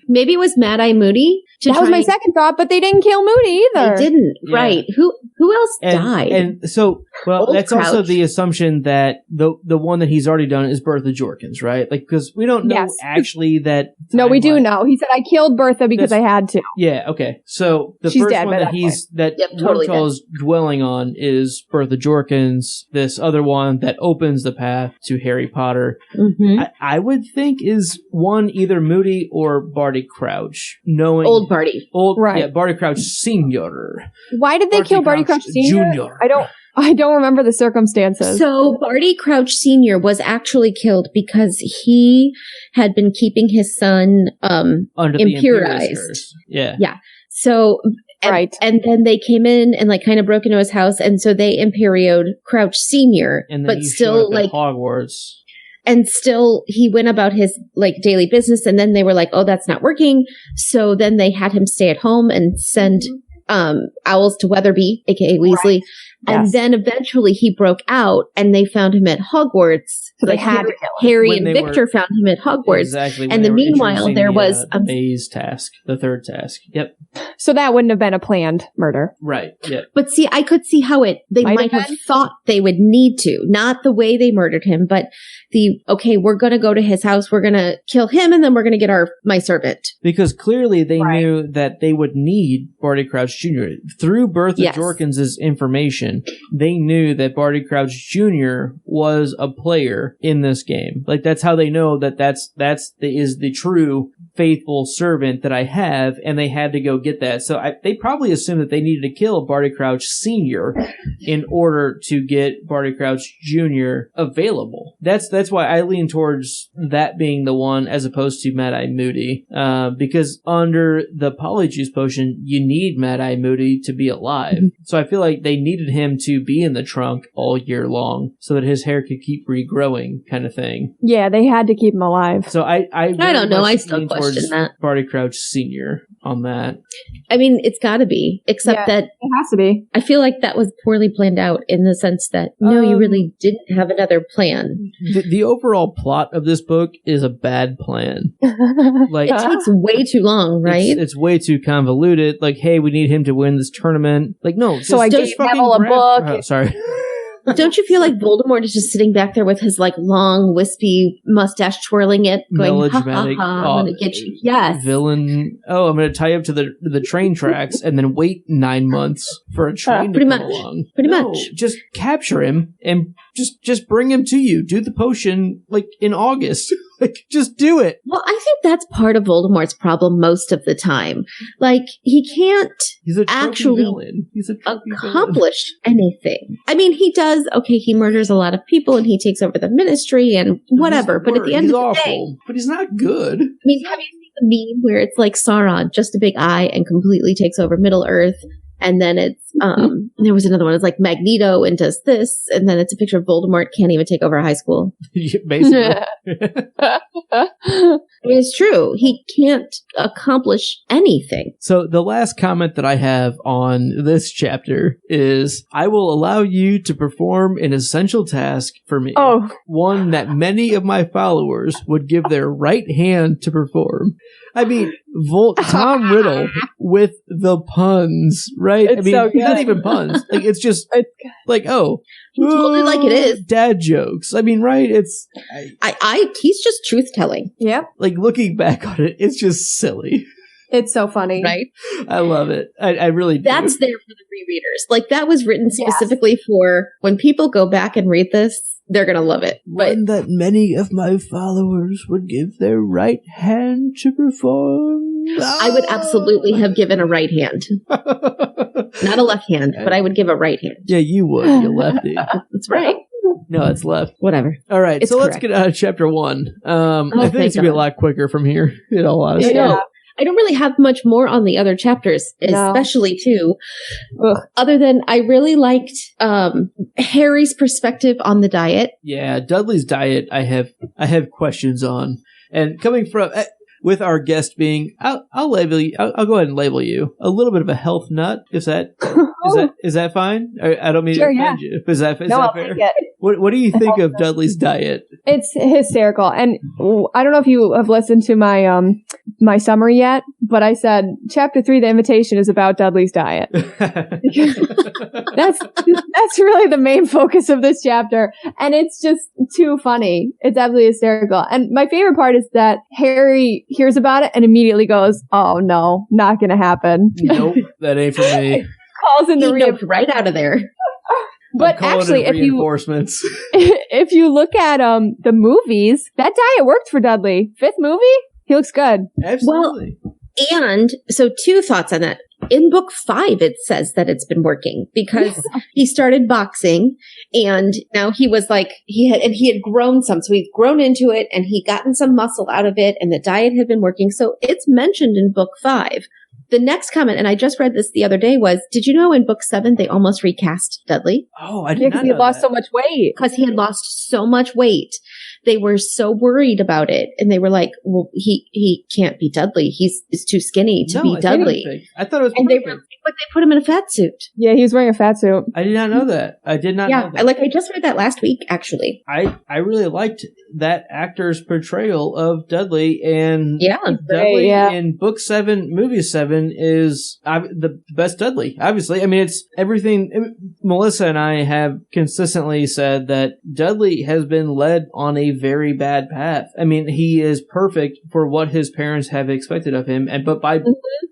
Maybe it was Mad-Eye Moody. That was my second thought, but they didn't kill Moody either. They didn't, right? Who else died? And so, that's Crouch. Also the assumption that the one that he's already done is Bertha Jorkins, right? Because we don't know actually that. No, we do know. He said, "I killed Bertha because I had to." Yeah. Okay. So the She's first dead one that Wormtail is dwelling on is Bertha Jorkins. This other one that opens the path to Harry Potter. Mm-hmm. I would think is one either Moody or Barty Crouch, knowing old Barty, Barty Crouch Senior. Why did they kill Barty Crouch Senior? Junior. I don't remember the circumstances. So Barty Crouch Senior was actually killed because he had been keeping his son under impurized. Yeah. So and then they came in and kind of broke into his house, and so they imperioed Crouch Senior, and but still Hogwarts. And still, he went about his daily business, and then they were like, "Oh, that's not working." So then they had him stay at home and send owls to Weatherby, aka Weasley. And then eventually he broke out, and they found him at Hogwarts. So they had to kill him. Harry and Victor found him at Hogwarts. Exactly. And meanwhile, there was a maze task, the third task. Yep. So that wouldn't have been a planned murder. Right. Yeah. But see, I could see how they might have thought they would need to. Not the way they murdered him, but we're going to go to his house, we're going to kill him, and then we're going to get my servant. Because clearly they knew that they would need Barty Crouch Jr. Through Bertha Jorkins' information, they knew that Barty Crouch Jr. was a player in this game. That's how they know that that's the true faithful servant that I have, and they had to go get that. So they probably assumed that they needed to kill Barty Crouch Sr. in order to get Barty Crouch Jr. available. That's why I lean towards that being the one as opposed to Mad-Eye Moody. Because under the Polyjuice Potion, you need Mad-Eye Moody to be alive. So I feel like they needed him to be in the trunk all year long so that his hair could keep regrowing, kind of thing. Yeah, they had to keep him alive. So I don't know. I still question that. Barty Crouch Sr. on that. I mean, it's got to be, except that it has to be. I feel like that was poorly planned out in the sense that no, you really didn't have another plan. The overall plot of this book is a bad plan. Like, it takes way too long, right? It's way too convoluted. Like, hey, we need him to win this tournament. Like, no. So I gave Neville a book. Oh, sorry. Don't you feel like Voldemort is just sitting back there with his like long, wispy mustache, twirling it, going, ha ha ha, I'm gonna get you. Yes. Villain. Oh, I'm gonna tie you up to the train tracks and then wait 9 months for a train to come along. Pretty much. Just capture him and just bring him to you. Do the potion like in August. Like, just do it. Well, I think that's part of Voldemort's problem most of the time. Like, he can't actually accomplish anything. I mean, he does, okay, he murders a lot of people and he takes over the ministry and whatever, but at the end of the day... But he's not good. I mean, have you seen the meme where it's like Sauron, just a big eye and completely takes over Middle-earth? And then it's, there was another one. It's like Magneto and does this. And then it's a picture of Voldemort can't even take over a high school. Basically. I mean, it's true. He can't accomplish anything. So the last comment that I have on this chapter is, I will allow you to perform an essential task for me. Oh. One that many of my followers would give their right hand to perform. I mean, Tom Riddle with the puns, right? It's so good. Not even puns. Like, it's just like, oh. He told it like it is. Dad jokes. I mean, right? It's... he's just truth-telling. Yeah. Like, looking back on it, it's just silly. It's so funny. Right? I love it. I really do. That's there for the rereaders. Like, that was written specifically for when people go back and read this, they're going to love it. One that many of my followers would give their right hand to perform. I would absolutely have given a right hand. Not a left hand, but I would give a right hand. Yeah, you would. You lefty. That's right. No, it's left. Whatever. All right, It's so correct. let's get out of chapter 1. I think it's going to be a lot quicker from here, in all honesty. Yeah. I don't really have much more on the other chapters, especially too. Other than I really liked Harry's perspective on the diet. Yeah, Dudley's diet I have questions on. And coming from with our guest being, I'll label you. I'll go ahead and label you a little bit of a health nut. Is that fine? I don't mean to offend you. Is that fair? What do you think of Dudley's diet? It's hysterical, and I don't know if you have listened to my my summary yet, but I said chapter 3, the invitation, is about Dudley's diet. That's really the main focus of this chapter, and it's just too funny. It's absolutely hysterical. And my favorite part is that Harry hears about it and immediately goes, "Oh no, not gonna happen." Nope, that ain't for me. Calls in the right out of there. But actually, if you look at the movies, that diet worked for Dudley. 5th movie, he looks good. Absolutely. Well, and so 2 thoughts on that. In book 5, it says that it's been working because he started boxing and now he was like, he had grown some. So he'd grown into it and he'd gotten some muscle out of it and the diet had been working. So it's mentioned in book 5. The next comment, and I just read this the other day, was, did you know in book 7 they almost recast Dudley? Oh, I didn't know. Because he had lost so much weight. Because he had lost so much weight. They were so worried about it. And they were like, well, he can't be Dudley. He's too skinny to be Dudley. I thought it was perfect. But they put him in a fat suit. Yeah, he was wearing a fat suit. I did not know that. I did not know that. I just read that last week, actually. I really liked that actor's portrayal of Dudley, and Dudley in book 7, movie 7 is the best Dudley. Obviously, I mean, it's everything. Melissa and I have consistently said that Dudley has been led on a very bad path. I mean, he is perfect for what his parents have expected of him, but by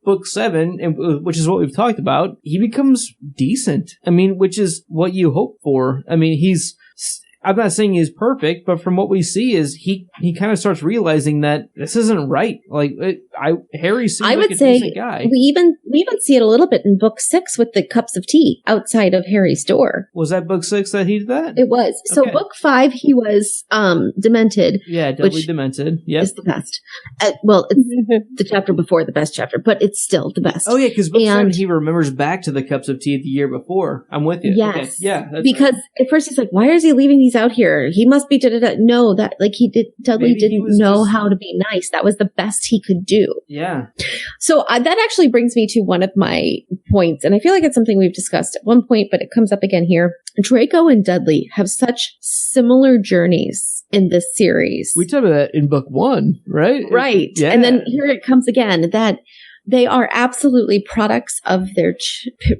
book 7, which is what we've talked about, he becomes decent. I mean, which is what you hope for. I mean, I'm not saying he's perfect, but from what we see is he kind of starts realizing that this isn't right. Like, Harry seems I like would a say decent guy. we even see it a little bit in book 6 with the cups of tea outside of Harry's door. Was that book 6 that he did that? It was. So Okay. book 5, he was demented. Yeah, Dudley which demented. Yep. is the best. Well, it's the chapter before the best chapter, but it's still the best. Oh yeah, because book 7 And- he remembers back to the cups of tea the year before. I'm with you. Yes. Okay. Yeah. That's Because at first he's like, why is he leaving these out here? He must be da-da-da. No, that like Dudley Maybe he didn't was know just- how to be nice. That was the best he could do. Yeah. So that actually brings me to one of my points, and I feel like it's something we've discussed at one point, but it comes up again here. Draco and Dudley have such similar journeys in this series. We talked about that in book 1, right? Right. Yeah. And then here it comes again, that they are absolutely products of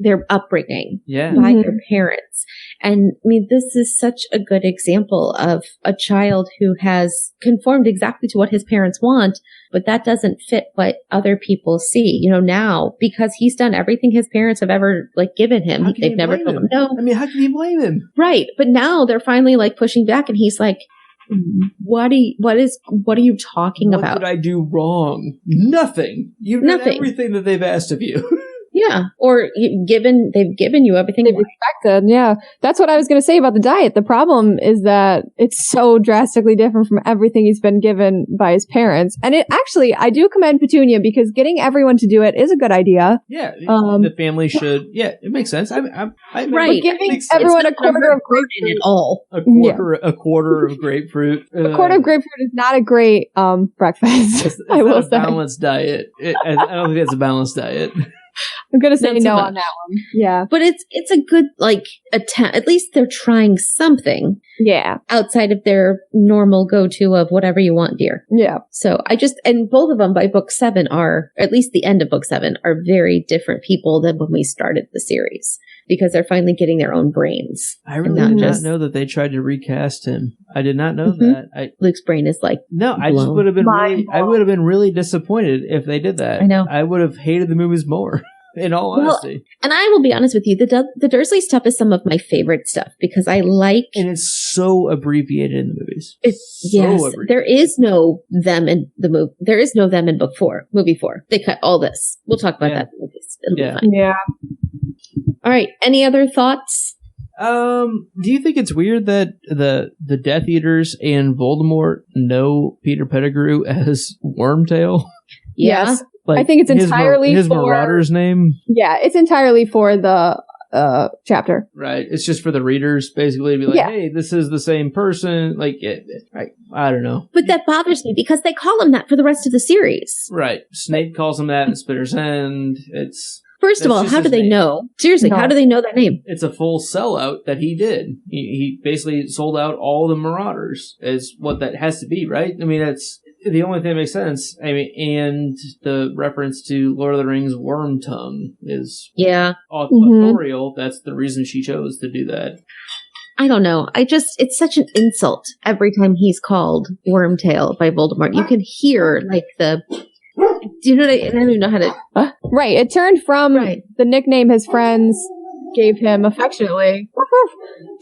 their upbringing Yeah. by their parents. And I mean, this is such a good example of a child who has conformed exactly to what his parents want, but that doesn't fit what other people see. You know, now, because he's done everything his parents have ever given him. How can They've you never blame told him? him no. I mean, how can you blame him? Right. But now they're finally pushing back, and he's like, what are you talking What about? did I do wrong? Nothing. You've done Nothing. everything that they've asked of you. Yeah. Or they've given you everything. They've expected, yeah. That's what I was going to say about the diet. The problem is that it's so drastically different from everything he's been given by his parents. And it actually, I do commend Petunia because getting everyone to do it is a good idea. Yeah, the family should. Yeah, it makes sense. I Right. But giving makes sense. everyone a It's not quarter of burden at all. a quarter of grapefruit. a quarter of grapefruit is not a great breakfast. It's I will not a say. balanced diet. I don't think it's a balanced diet. I'm going to say Not so no much. on that one. Yeah. But it's a good attempt. At least they're trying something Yeah. outside of their normal go-to of whatever you want, dear. Yeah. So and both of them by book 7 are, at least the end of book 7, are very different people than when we started the series, because they're finally getting their own brains. I really not did not just- know that they tried to recast him. I did not know Mhm. that. Luke's brain is I just blown. would have been Mind I would have been really disappointed if they did that. I know. I would have hated the movies more. In all Well, honesty. and I will be honest with you, the Dursley stuff is some of my favorite stuff because I like And it's so abbreviated in the movies. yes, abbreviated. there is no them in the movie. There is no them in movie 4. They cut all this. We'll talk about Yeah. that in movies. It'll Yeah. be fine. Yeah. All right. Any other thoughts? Do you think it's weird that the Death Eaters and Voldemort know Peter Pettigrew as Wormtail? Yeah. Yes. I think it's entirely his for- Marauder's name. Yeah. It's entirely for the chapter. Right. It's just for the readers, basically, to be like, Yeah. hey, this is the same person. I don't know. But that bothers me because they call him that for the rest of the series. Right. Snape calls him that in Spitter's End. First of That's all, just how do his they name. know? Seriously, No. how do they know that name? It's a full sellout that he did. He basically sold out all the Marauders, is what that has to be, right? I mean, that's the only thing that makes sense. I mean, and the reference to Lord of the Rings Worm Tongue is Yeah. authorial. That's the reason she chose to do that. I don't know. It's such an insult every time he's called Wormtail by Voldemort. You can hear do you know what I don't even know how to. Right. It turned from Right. the nickname his friends gave him affectionately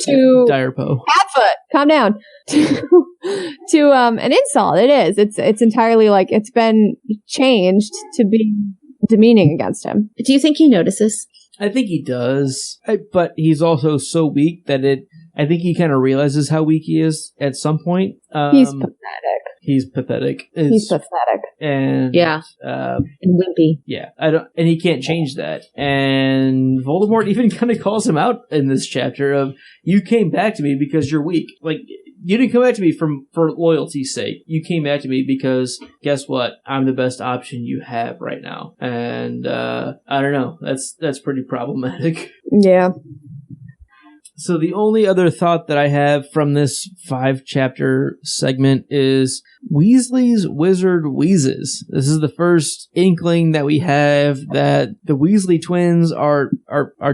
to Direpo. Hatfoot. Calm down. to an insult. It is. It's entirely it's been changed to be demeaning against him. Do you think he notices? I think he does, but he's also so weak that I think he kind of realizes how weak he is at some point. He's pathetic. He's pathetic. He's pathetic. And Yeah. And wimpy. Yeah, and he can't change that. And Voldemort even kind of calls him out in this chapter of, you came back to me because you're weak. You didn't come back to me for loyalty's sake. You came back to me because, guess what? I'm the best option you have right now. And, I don't know. That's pretty problematic. Yeah. So the only other thought that I have from this 5-chapter segment is Weasley's Wizard Wheezes. This is the first inkling that we have that the Weasley twins are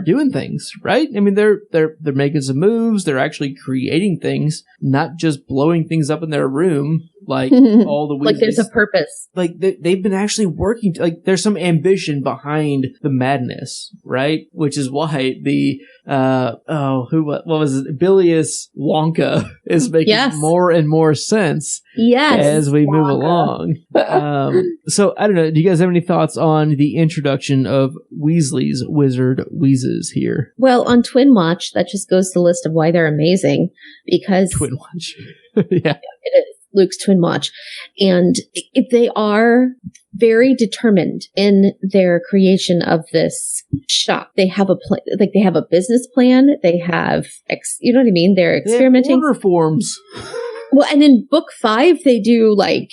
doing things, right? I mean, they're making some moves. They're actually creating things, not just blowing things up in their room Like all the Weasleys, like there's a purpose. like they've been actually working. Like there's some ambition behind the madness, right? Which is why the what was it? Bilious Wonka is making more and more sense. Yes, as we move along. So I don't know. Do you guys have any thoughts on the introduction of Weasley's Wizard Wheezes here? Well, on Twin Watch, that just goes to the list of why they're amazing, because Twin Watch, yeah, it is Luke's Twin Watch, and they are very determined in their creation of this shop. They have a like they have a business plan. They have, you know what I mean? They're experimenting. They have order forms. Well, and in book 5, they do like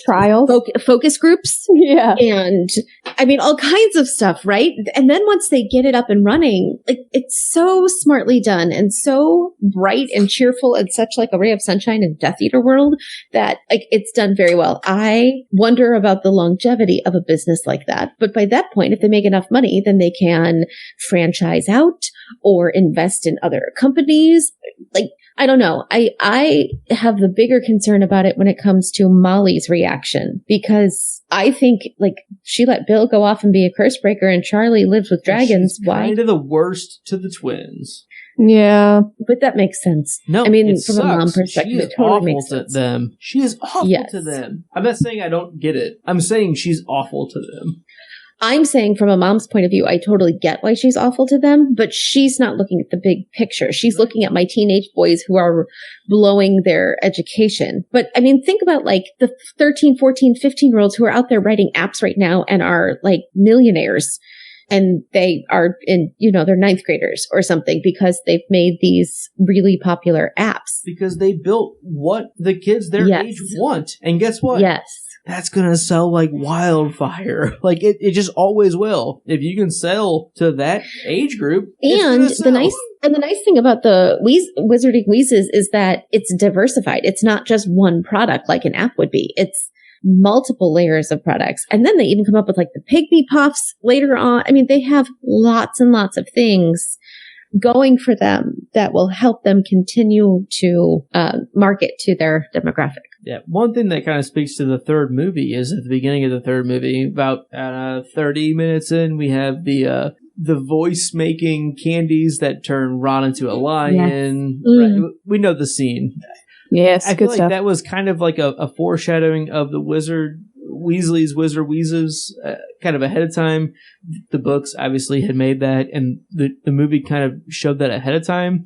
trials, focus groups, and I mean all kinds of stuff, right? And then once they get it up and running, like it's so smartly done and so bright and cheerful and such like a ray of sunshine in Death Eater world that like it's done very well. I wonder about the longevity of a business like that, but by that point, if they make enough money, then they can franchise out or invest in other companies. Like, I don't know. I have the bigger concern about it when it comes to Molly's reaction, because I think like she let Bill go off and be a curse breaker and Charlie lives with dragons. She's Why? Kind of the worst to the twins. Yeah. But that makes sense. No, I mean, it from sucks. a mom perspective, She is it totally awful makes to sense. them. She is awful to them. I'm not saying I don't get it. I'm saying she's awful to them. I'm saying from a mom's point of view, I totally get why she's awful to them, but she's not looking at the big picture. She's looking at my teenage boys who are blowing their education. But I mean, think about like the 13, 14, 15-year-olds who are out there writing apps right now and are like millionaires. And they are in, they're ninth graders or something because they've made these really popular apps. Because they built what the kids their age want. And guess what? Yes. That's going to sell like wildfire. Like it just always will. If you can sell to that age group. And the nice thing about the Wizarding Wheezes is that it's diversified. It's not just one product like an app would be. It's multiple layers of products. And then they even come up with like the Pygmy Puffs later on. I mean, they have lots and lots of things going for them that will help them continue to market to their demographic. Yeah, one thing that kind of speaks to the third movie is at the beginning of the third movie, about 30 minutes in, we have the voice-making candies that turn Ron into a lion. Yes. Right? We know the scene. Yes, I good feel stuff. like that was kind of like a foreshadowing of the Weasley's Wizard Wheezes kind of ahead of time. The books obviously had made that, and the movie kind of showed that ahead of time.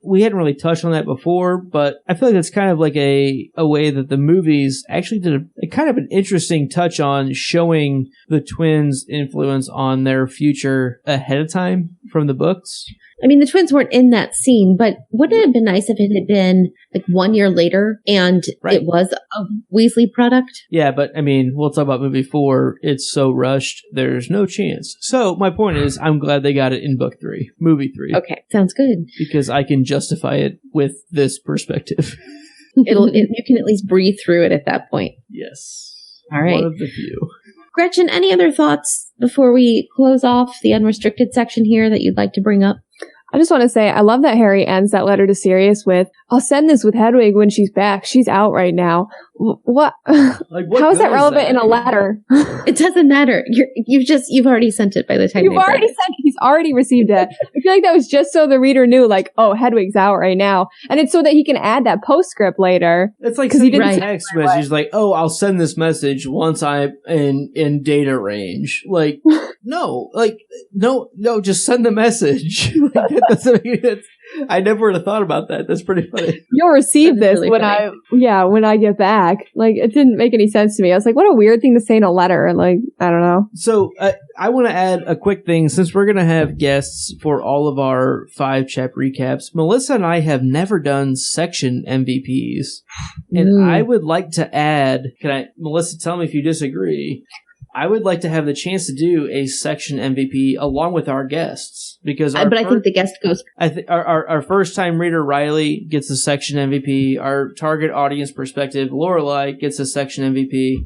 We hadn't really touched on that before, but I feel like that's kind of like a way that the movies actually did a kind of an interesting touch on showing the twins' influence on their future ahead of time from the books. I mean, the twins weren't in that scene, but wouldn't it have been nice if it had been like 1 year later and it was a Weasley product? Yeah, but I mean, we'll talk about movie 4. It's so rushed. There's no chance. So my point is, I'm glad they got it in movie 3. Okay, sounds good. Because I can justify it with this perspective. You can at least breathe through it at that point. Yes. All right. One of the few. Gretchen, any other thoughts before we close off the unrestricted section here that you'd like to bring up? I just want to say, I love that Harry ends that letter to Sirius with, I'll send this with Hedwig when she's back. She's out right now. What? Like, what how is that relevant in a letter? It doesn't matter. You've already sent it by the time you've already sent it. He's already received it. I feel like that was just so the reader knew, like, oh, Hedwig's out right now. And it's so that he can add that postscript later. It's like sending a text message like, oh, I'll send this message once I'm in data range. Like, no, just send the message. Like, that doesn't make sense. I never would have thought about that. That's pretty funny. You'll receive this really when when I get back. Like, it didn't make any sense to me. I was like, what a weird thing to say in a letter. Like, I don't know. So I want to add a quick thing. Since we're going to have guests for all of our 5-chapter recaps, Melissa and I have never done section MVPs. And I would like to add, Melissa, tell me if you disagree. I would like to have the chance to do a section MVP along with our guests because I think the guest goes. I think our first time reader Riley gets a section MVP. Our target audience perspective Lorelai gets a section MVP.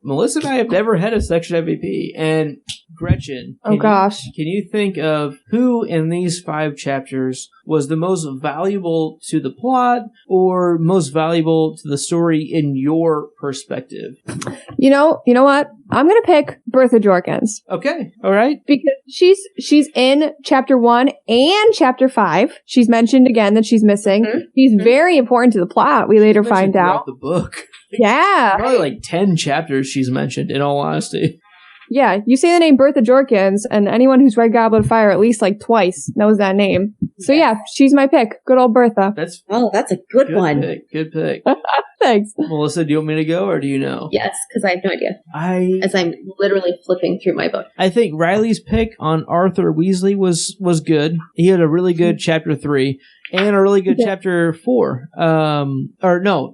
Melissa and I have never had a section MVP, and Gretchen. Oh gosh. Can you think of who in these 5 chapters was the most valuable to the plot or most valuable to the story in your perspective? You know what? I'm gonna pick Bertha Jorkins. Okay, all right. Because she's in chapter 1 and chapter 5. She's mentioned again that she's missing. Mm-hmm. She's very important to the plot. We later find Throughout out. the book. Yeah. Probably like 10 chapters she's mentioned, in all honesty. Yeah, you say the name Bertha Jorkins, and anyone who's read Goblet of Fire at least like twice knows that name. So yeah, she's my pick. Good old Bertha. That's a good one. Good pick. Thanks. Melissa, do you want me to go, or do you know? Yes, because I have no idea. As I'm literally flipping through my book. I think Riley's pick on Arthur Weasley was good. He had a really good chapter 3 and a really good chapter 4.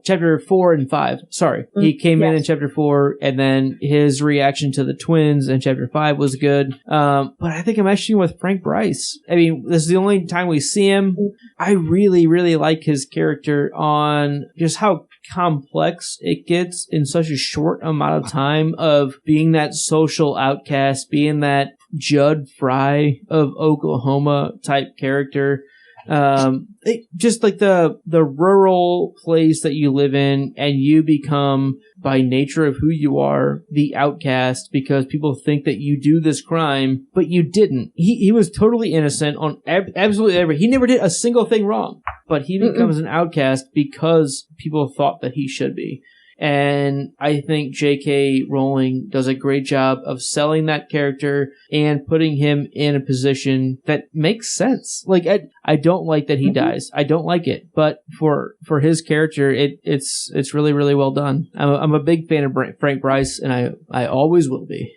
Chapter 4 and 5. Sorry. He came in chapter 4, and then his reaction to the twins in chapter 5 was good. But I think I'm actually with Frank Bryce. I mean, this is the only time we see him. I really, really like his character on just how complex it gets in such a short amount of time of being that social outcast, being that Judd Fry of Oklahoma type character. Just like the rural place that you live in, and you become, by nature of who you are, the outcast because people think that you do this crime, but you didn't. He was totally innocent on absolutely everything. He never did a single thing wrong, but he becomes an outcast because people thought that he should be. And I think J.K. Rowling does a great job of selling that character and putting him in a position that makes sense. Like, I don't like that he dies. I don't like it. But for his character, it's really, really well done. I'm a big fan of Frank Bryce, and I always will be.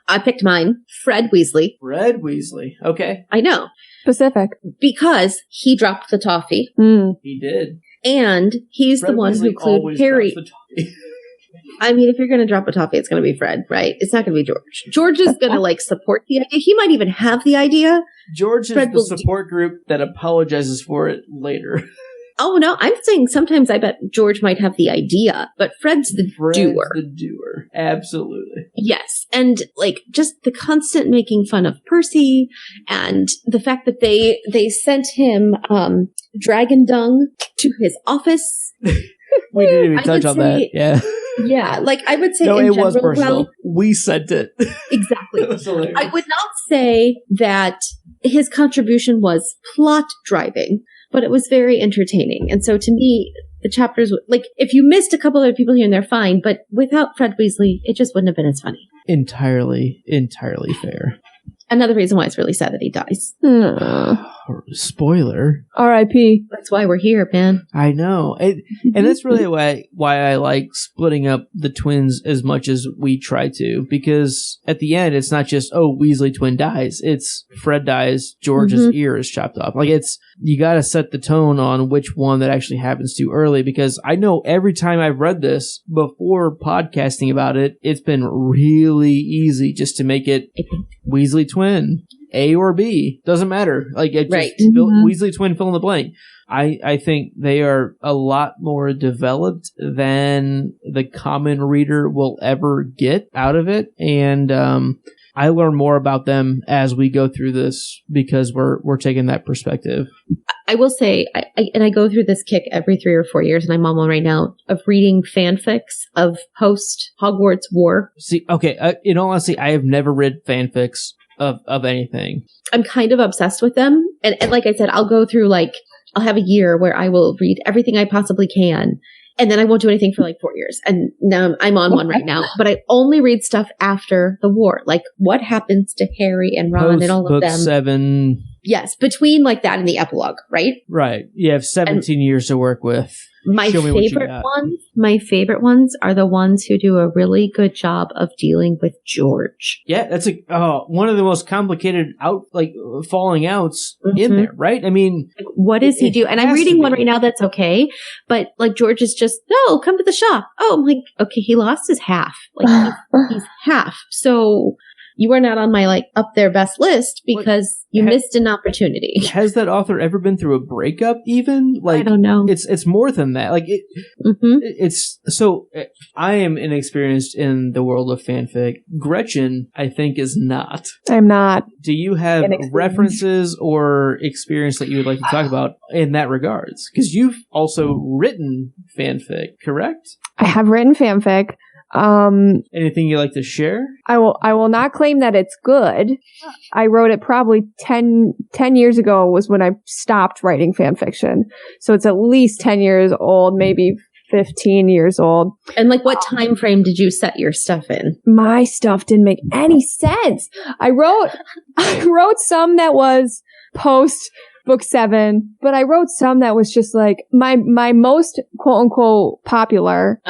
I picked mine, Fred Weasley. Fred Weasley. Okay. I know. Specific. Because he dropped the toffee. He did. And he's Fred the one Weasley who clued Harry. I mean, if you're going to drop a toffee, it's going to be Fred, right? It's not going to be George. George is going to support the idea. He might even have the idea. George is the support group that apologizes for it later. Oh, no, I'm saying sometimes I bet George might have the idea, but Fred's the doer. The doer. Absolutely. Yes. And just the constant making fun of Percy, and the fact that they sent him dragon dung to his office. We didn't even touch on that. Yeah. Yeah. I would say no, in it general, was personal. We sent it. Exactly. It was hilarious. I would not say that his contribution was plot driving, but it was very entertaining. And so to me, the chapters, if you missed a couple other people here and there, fine. But without Fred Weasley, it just wouldn't have been as funny. Entirely fair. Another reason why it's really sad that he dies. Spoiler. R.I.P. That's why we're here, man. I know. And that's really why I like splitting up the twins as much as we try to. Because at the end, it's not just, Weasley twin dies. It's Fred dies, George's ear is chopped off. You gotta set the tone on which one that actually happens too early. Because I know every time I've read this before podcasting about it, it's been really easy just to make it Weasley twin. A or B, doesn't matter. Weasley twin, fill in the blank. I think they are a lot more developed than the common reader will ever get out of it. And I learn more about them as we go through this because we're taking that perspective. I will say, I go through this kick every 3 or 4 years, and I'm on one right now, of reading fanfics of post-Hogwarts war. See, okay, in all honesty, I have never read fanfics of anything. I'm kind of obsessed with them. And like I said, I'll go through I'll have a year where I will read everything I possibly can. And then I won't do anything for 4 years. And now I'm on one right now. But I only read stuff after the war. What happens to Harry and Ron and all of them. Book 7. Yes. Between that and the epilogue, right? Right. You have 17 years to work with. My favorite ones are the ones who do a really good job of dealing with George. Yeah, that's one of the most complicated falling outs in there, right? I mean, what does he do? And I'm reading one right now that's okay, but George is just, no, come to the shop. Oh, I'm okay, he lost his half. He's half. So you are not on my like up there best list because you missed an opportunity. Has that author ever been through a breakup even? Like, I don't know. It's more than that. Like it's so I am inexperienced in the world of fanfic. Gretchen, I think, is not. I'm not. Do you have references or experience that you would like to talk about in that regards? Because you've also written fanfic, correct? I have written fanfic. Anything you'd like to share? I will not claim that it's good. I wrote it probably 10 years ago was when I stopped writing fan fiction. So it's at least 10 years old, maybe 15 years old. And like what time frame did you set your stuff in? My stuff didn't make any sense. I wrote some that was post book 7, but I wrote some that was just like my most quote unquote popular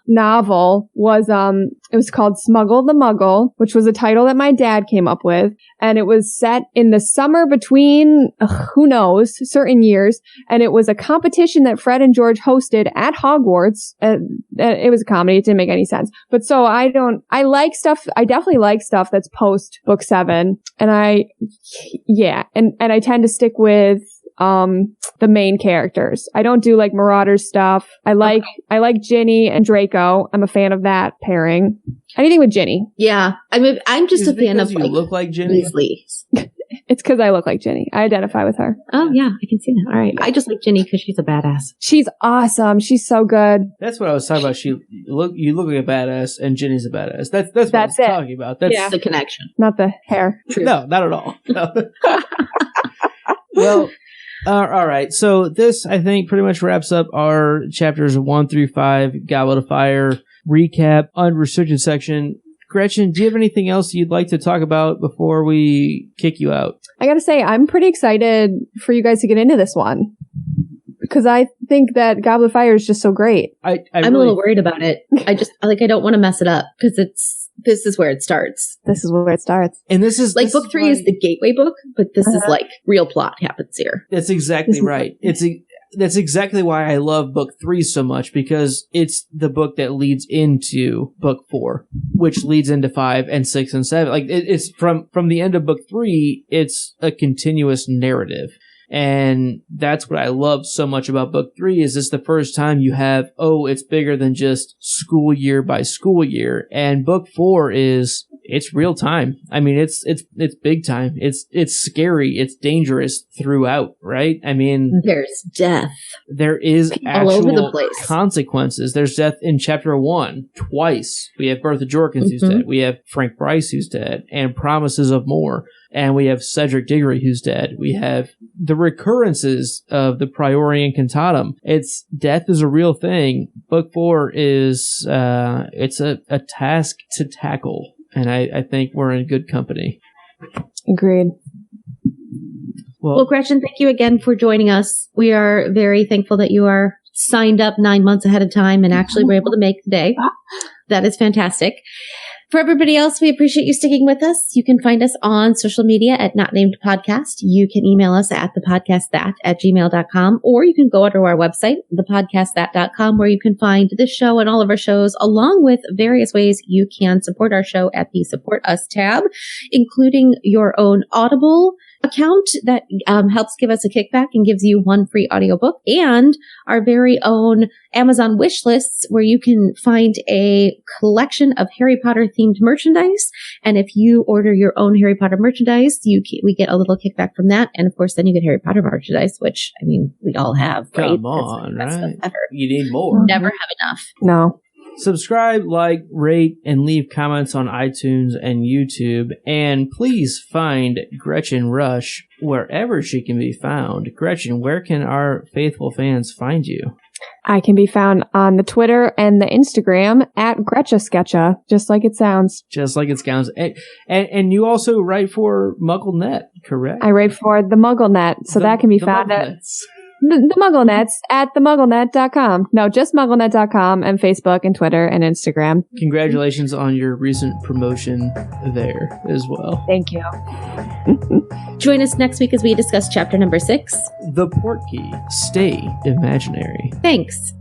novel was it was called Smuggle the Muggle, which was a title that my dad came up with, and it was set in the summer between who knows certain years, and it was a competition that Fred and George hosted at Hogwarts. It was a comedy. It didn't make any sense, but so I like stuff. I definitely like stuff that's post book 7, and I tend to stick with the main characters. I don't do like Marauder stuff. I like Ginny and Draco. I'm a fan of that pairing. Anything with Ginny. Yeah. I mean, I'm just a fan of you like look like Ginny. Weasleys. It's because I look like Ginny. I identify with her. Oh yeah, I can see that. All right. I just like Ginny because she's a badass. She's awesome. She's so good. That's what I was talking about. You look like a badass, and Ginny's a badass. That's what I was talking about. That's the connection, not the hair. True. No, not at all. No. Well. All right, so this, I think, pretty much wraps up our chapters 1 through 5, Goblet of Fire, recap, unrestricted section. Gretchen, do you have anything else you'd like to talk about before we kick you out? I gotta say, I'm pretty excited for you guys to get into this one, because I think that Goblet of Fire is just so great. I'm a little worried about it. I don't want to mess it up, because this is where it starts. This is where it starts. And this is like book 3 is the gateway book, but this is like real plot happens here. That's exactly right. That's exactly why I love book 3 so much, because it's the book that leads into book 4, which leads into 5 and 6 and 7. Like it's from the end of book 3, it's a continuous narrative. And that's what I love so much about book 3 is this the first time you have, it's bigger than just school year by school year. And book 4 it's real time. I mean, it's big time. It's scary. It's dangerous throughout, right? I mean, there's death. There is all over the place. Consequences. There's death in chapter 1 twice. We have Bertha Jorkins who's dead. We have Frank Bryce who's dead, and promises of more. And we have Cedric Diggory who's dead. We have the recurrences of the Priori Incantatum. Death is a real thing. Book 4 is it's a task to tackle. And I think we're in good company. Agreed. Well, Gretchen, thank you again for joining us. We are very thankful that you are signed up 9 months ahead of time and actually were able to make the day. That is fantastic. For everybody else, we appreciate you sticking with us. You can find us on social media at Not Named Podcast. You can email us at thepodcastthat@gmail.com, or you can go onto our website, thepodcastthat.com, where you can find this show and all of our shows, along with various ways you can support our show at the Support Us tab, including your own Audible account that helps give us a kickback and gives you 1 free audiobook, and our very own Amazon wish lists where you can find a collection of Harry Potter themed merchandise. And if you order your own Harry Potter merchandise, we get a little kickback from that. And of course, then you get Harry Potter merchandise, which, I mean, we all have, right? Come on, right? You need more. Never have enough. No. Subscribe, like, rate, and leave comments on iTunes and YouTube. And please find Gretchen Rush wherever she can be found. Gretchen, where can our faithful fans find you? I can be found on the Twitter and the Instagram at GretchaSketcha, just like it sounds. Just like it sounds. And you also write for MuggleNet, correct? I write for the MuggleNet, so that can be found at the MuggleNets at themugglenet.com. No, just MuggleNet.com and Facebook and Twitter and Instagram. Congratulations on your recent promotion there as well. Thank you. Join us next week as we discuss chapter number 6. The Portkey. Stay imaginary. Thanks.